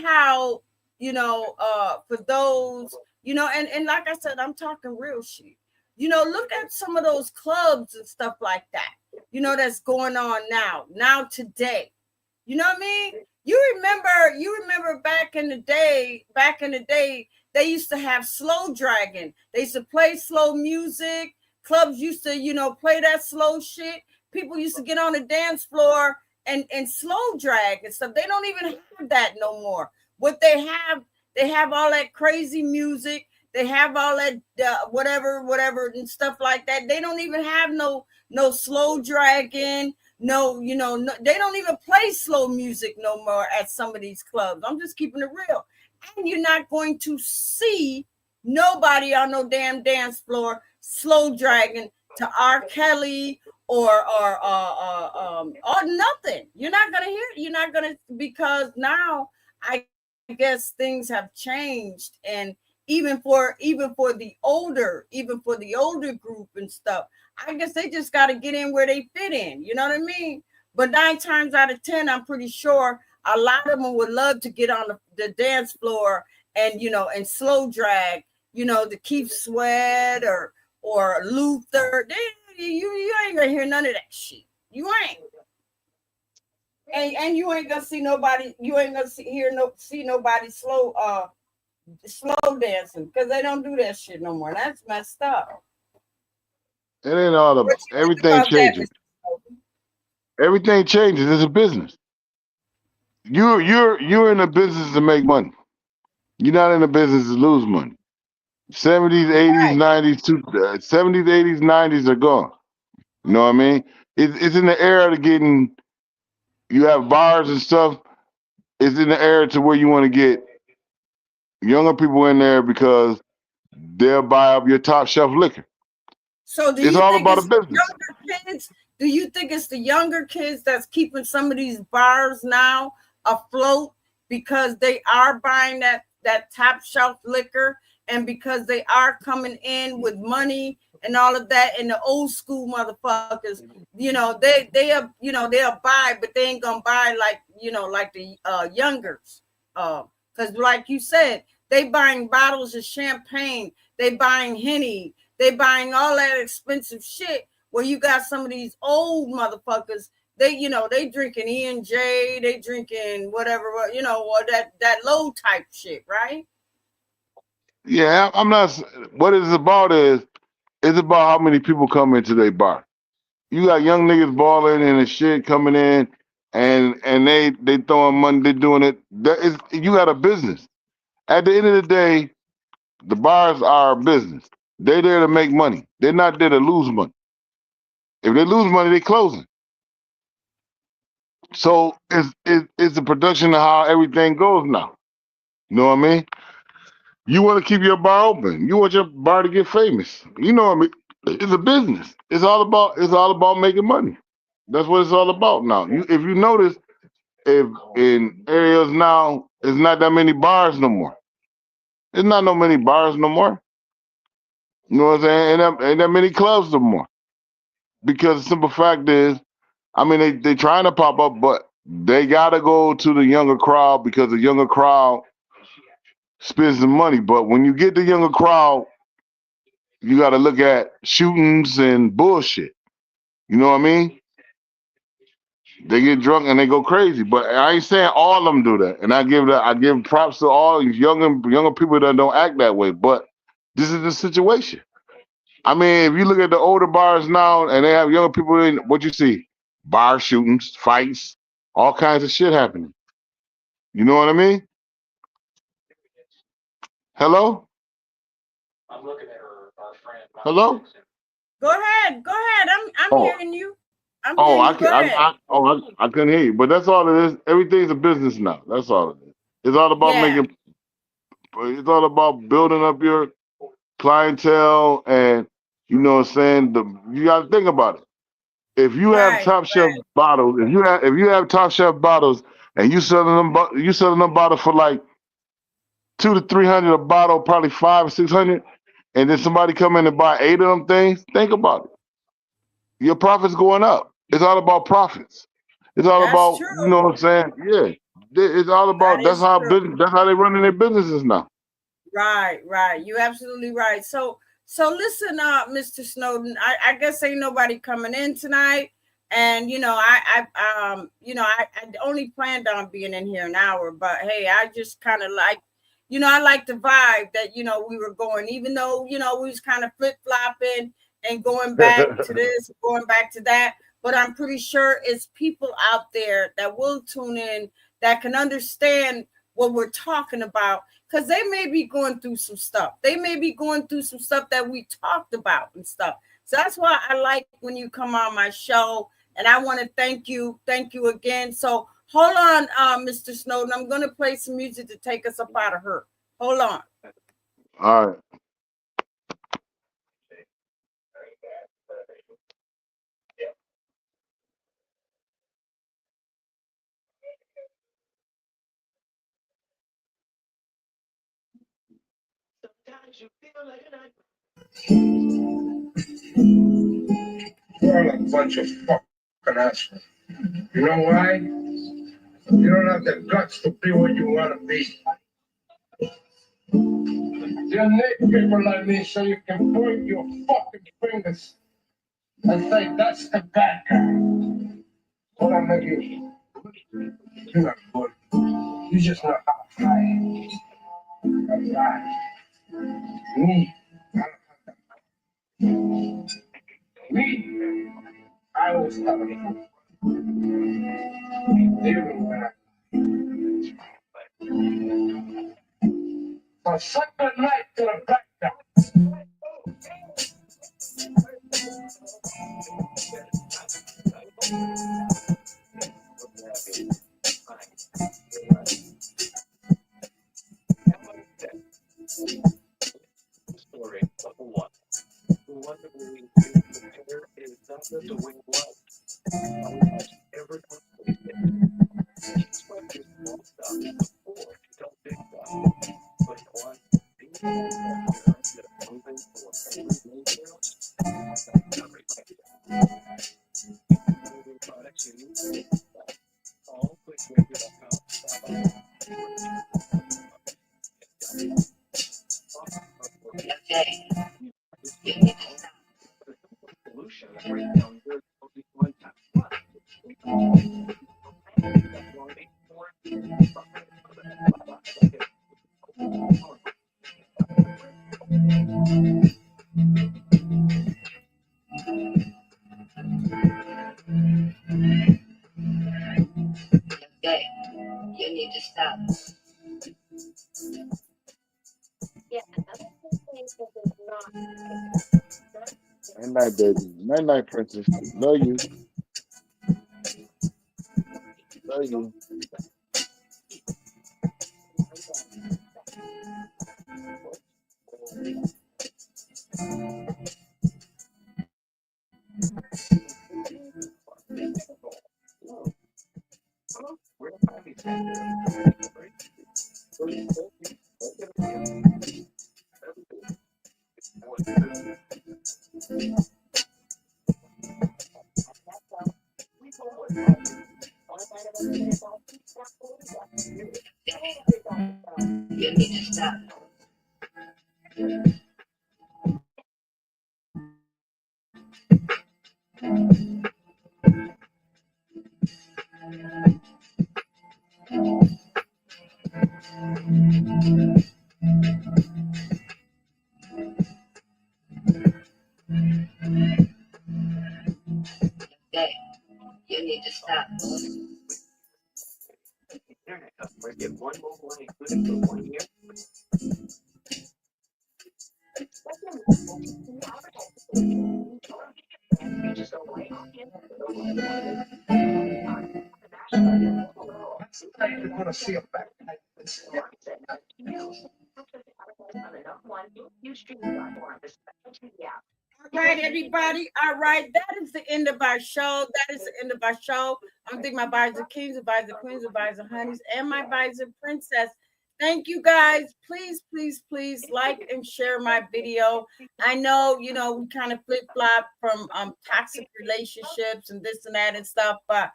how, for those, and like I said, I'm talking real shit. Look at some of those clubs and stuff like that, that's going on now today. You know what I mean? You remember back in the day, they used to have slow dragon. They used to play slow music. Clubs used to, play that slow shit. People used to get on the dance floor and slow drag and stuff. They don't even have that no more. What they have all that crazy music. They have all that whatever and stuff like that. They don't even have no slow dragging. No, no, they don't even play slow music no more at some of these clubs. I'm just keeping it real. And you're not going to see nobody on no damn dance floor slow dragging to R. Kelly or nothing. You're not gonna hear it. You're not gonna, because now I guess things have changed, and even for the older group and stuff, I guess they just got to get in where they fit in. You know what I mean? But 9 times out of 10, I'm pretty sure a lot of them would love to get on the dance floor and slow drag, the Keith Sweat or Luther. You ain't gonna hear none of that shit. You ain't. And you ain't gonna see nobody. You ain't gonna see nobody slow dancing, because they don't do that shit no more. That's messed up. It ain't all What about you think everything about that, changes. Mr. Snowden? Everything changes. It's a business. You're in a business to make money. You're not in a business to lose money. 70s, 80s, Right. 90s, 70s, 80s, 90s are gone. You know what I mean? It's in the era of getting. You have bars and stuff. It's in the era to where you want to get younger people in there because they'll buy up your top shelf liquor. So do It's you all think about a it's the business. younger kids? Do you think it's the younger kids that's keeping some of these bars now afloat, because they are buying that top shelf liquor, and because they are coming in with money and all of that, and the old school motherfuckers, they'll buy, but they ain't gonna buy like the youngers. Because like you said, they buying bottles of champagne, they buying Henny, they buying all that expensive shit. Where you got some of these old motherfuckers, they drinking E&J, they drinking whatever, or that low type shit, right? Yeah, I'm not. What it's about is it's about how many people come into their bar. You got young niggas balling and the shit coming in, and they throwing money. They doing it. You got a business. At the end of the day, the bars are a business. They're there to make money. They're not there to lose money. If they lose money, they closing. So it's the production of how everything goes now. You know what I mean? You want to keep your bar open. You want your bar to get famous. You know what I mean? It's a business. It's all about making money. That's what it's all about now. If you notice, if in areas now, it's not that many bars no more. There's not no many bars no more. You know what I'm saying? Ain't that many clubs no more. Because the simple fact is, I mean, they trying to pop up, but they gotta go to the younger crowd because the younger crowd spends the money. But when you get the younger crowd, you gotta look at shootings and bullshit. You know what I mean? They get drunk and they go crazy. But I ain't saying all of them do that. And I give props to all younger people that don't act that way. But this is the situation. I mean, if you look at the older bars now and they have younger people in, what you see? Bar shootings, fights, all kinds of shit happening. You know what I mean? Hello? Hello? Go ahead. I'm Oh, hearing you. Go ahead. I couldn't hear you. But that's all it is. Everything's a business now. That's all it is. It's all about Yeah. it's all about building up your clientele, and you know what I'm saying? You gotta think about it. If you have Right. top shelf bottles, if you have top shelf bottles and you selling them bottles for like 200 to 300 a bottle, probably 500 or 600, and then somebody come in and buy 8 of them things, think about it. Your profits going up. It's all about profits. It's all That's about, true. you know what I'm saying? Yeah. It's all That about is true. that's how they running their businesses now. Right. You're absolutely right. So listen, Mr. Snowden. I guess ain't nobody coming in tonight, and I only planned on being in here an hour, but hey, I just kind of like, I like the vibe that we were going, even though we was kind of flip flopping and going back to this, going back to that. But I'm pretty sure it's people out there that will tune in that can understand what we're talking about, because they may be going through some stuff. They may be going through some stuff that we talked about and stuff. So that's why I like when you come on my show. And I want to thank you again. So hold on, Mr. Snowden. I'm going to play some music to take us up out of her. Hold on. All right. You're a bunch of fucking assholes. You know why? You don't have the guts to be what you want to be. You need people like me so you can point your fucking fingers and say, that's the bad guy. What I'm like you. You're not good. You just know how to fight. That's right. Me. Me. I always have a fun. Even when I suck the night to the black guy. Okay, you need to stop. Night night, baby. Night night, princess. Love you. Love you. You need to stop. Okay, you need to stop. All right, everybody. All right, that is the end of our show. That is the end of our show. I'm thinking my advisor kings, advisor queens, advisor honeys, and my advisor princess. Thank you guys. Please, please, please like and share my video. I know, we kind of flip flop from toxic relationships and this and that and stuff, but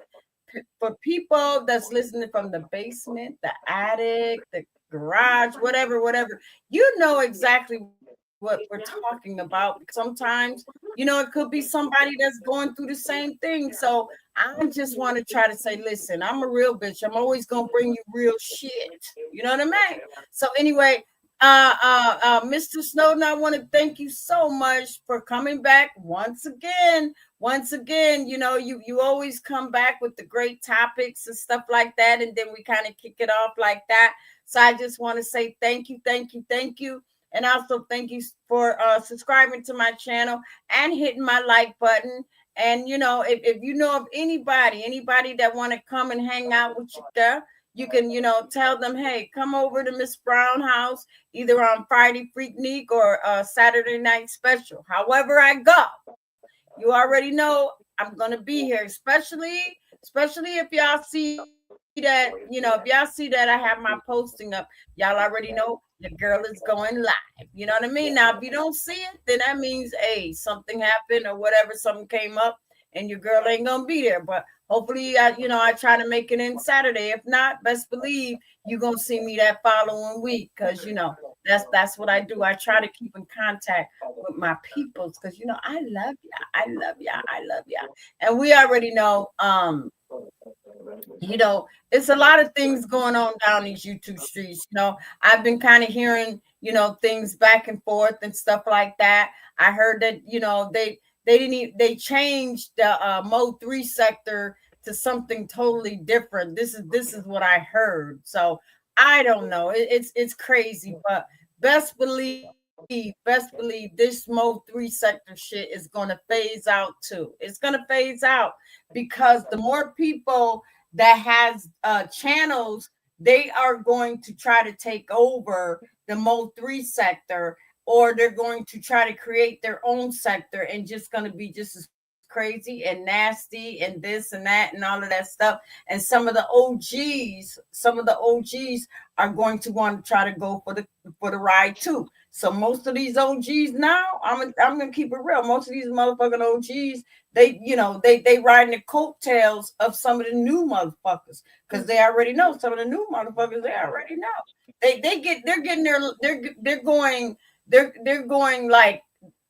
for people that's listening from the basement, the attic, the garage, whatever, you know exactly what we're talking about. Sometimes, it could be somebody that's going through the same thing. So I just want to try to say, listen, I'm a real bitch. I'm always gonna bring you real shit. You know what I mean? So anyway, Mr. Snowden, I want to thank you so much for coming back once again. You always come back with the great topics and stuff like that, and then we kind of kick it off like that. So I just want to say thank you. And also thank you for subscribing to my channel and hitting my like button. And, if you know of anybody that want to come and hang out with you there, you can, tell them, hey, come over to Miss Brown house, either on Friday freaknik or Saturday night special. However I go, you already know I'm going to be here, especially if y'all see that, if y'all see that I have my posting up, y'all already know your girl is going live. You know what I mean? Now, if you don't see it, then that means, hey, something happened or whatever, something came up and your girl ain't going to be there. But hopefully, I try to make it in Saturday. If not, best believe you're going to see me that following week because, that's what I do. I try to keep in contact with my peoples because, I love y'all. And we already know, it's a lot of things going on down these YouTube streets. I've been kind of hearing, things back and forth and stuff like that. I heard that, they changed the Mode 3 sector to something totally different. This is what I heard. So I don't know. It's crazy, but best believe this Mode 3 sector shit is going to phase out too. It's going to phase out because the more people that has channels, they are going to try to take over the Mode 3 sector, or they're going to try to create their own sector and just going to be just as crazy and nasty and this and that and all of that stuff. And some of the OGs are going to want to try to go for the ride too. So most of these OGs now, I'm gonna keep it real. Most of these motherfucking OGs, they riding the coattails of some of the new motherfuckers because they already know some of the new motherfuckers. They already know they're going like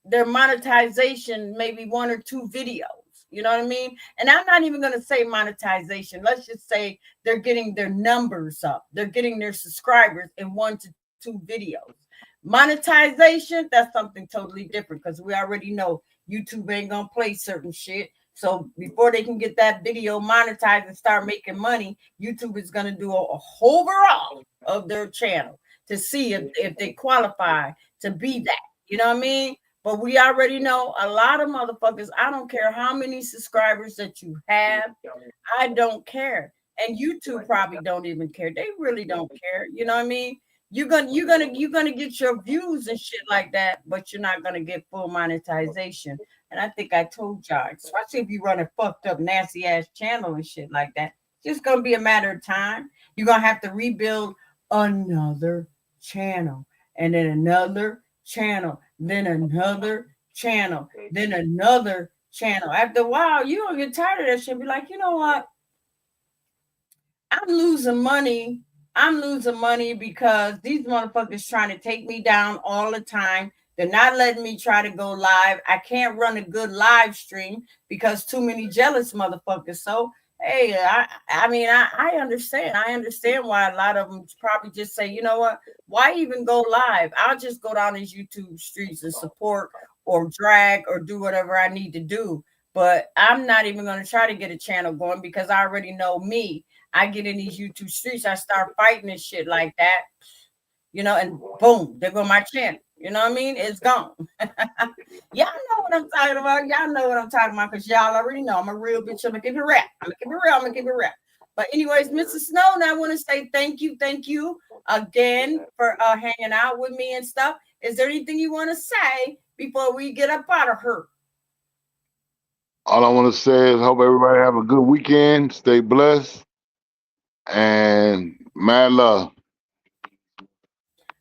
their monetization, maybe 1 or 2 videos. You know what I mean? And I'm not even going to say monetization. Let's just say they're getting their numbers up. They're getting their subscribers in 1 to 2 videos. Monetization, that's something totally different because we already know YouTube ain't going to play certain shit. So before they can get that video monetized and start making money, YouTube is going to do a overall of their channel to see if they qualify to be that. You know what I mean? But we already know a lot of motherfuckers, I don't care how many subscribers that you have, I don't care. And YouTube probably don't even care. They really don't care. You know what I mean? You're gonna get your views and shit like that, but you're not gonna get full monetization. And I think I told y'all, especially if you run a fucked up, nasty ass channel and shit like that, it's just gonna be a matter of time. You're gonna have to rebuild another channel, and then another channel, then another channel, then another channel. After a while, you're gonna get tired of that shit. Be like, you know what? I'm losing money. I'm losing money because these motherfuckers trying to take me down all the time. They're not letting me try to go live. I can't run a good live stream because too many jealous motherfuckers. So, hey, I mean, I understand. I understand why a lot of them probably just say, you know what? Why even go live? I'll just go down these YouTube streets and support or drag or do whatever I need to do. But I'm not even going to try to get a channel going because I already know me. I get in these YouTube streets, I start fighting and shit like that, you know, and boom, there go my channel. You know what I mean? It's gone. Y'all know what I'm talking about. Y'all know what I'm talking about because y'all already know I'm a real bitch. I'm gonna keep it real. I'm gonna keep it real. But anyways, Mrs. Snowden, I want to say thank you again for hanging out with me and stuff. Is there anything you want to say before we get up out of her? All I want to say is hope everybody have a good weekend. Stay blessed. And mad love.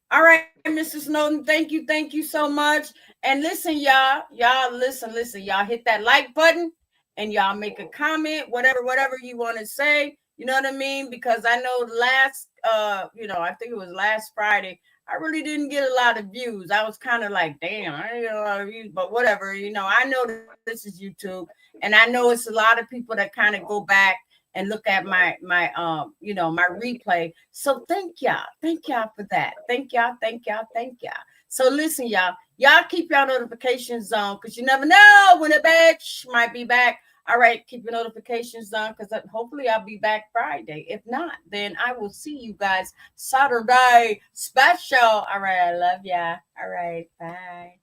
All right, Mr. Snowden, thank you so much. And listen, y'all listen, y'all hit that like button and y'all make a comment, whatever you want to say. You know what I mean? Because I know last, I think it was last Friday, I really didn't get a lot of views. I was kind of like, damn, I didn't get a lot of views, but whatever, I know this is YouTube, and I know it's a lot of people that kind of go back and look at my replay. So thank y'all for that. Thank y'all. So listen, y'all keep your notifications on because you never know when a bitch might be back. All right, keep your notifications on because hopefully I'll be back Friday. If not, then I will see you guys Saturday special. All right, I love ya. All right, bye.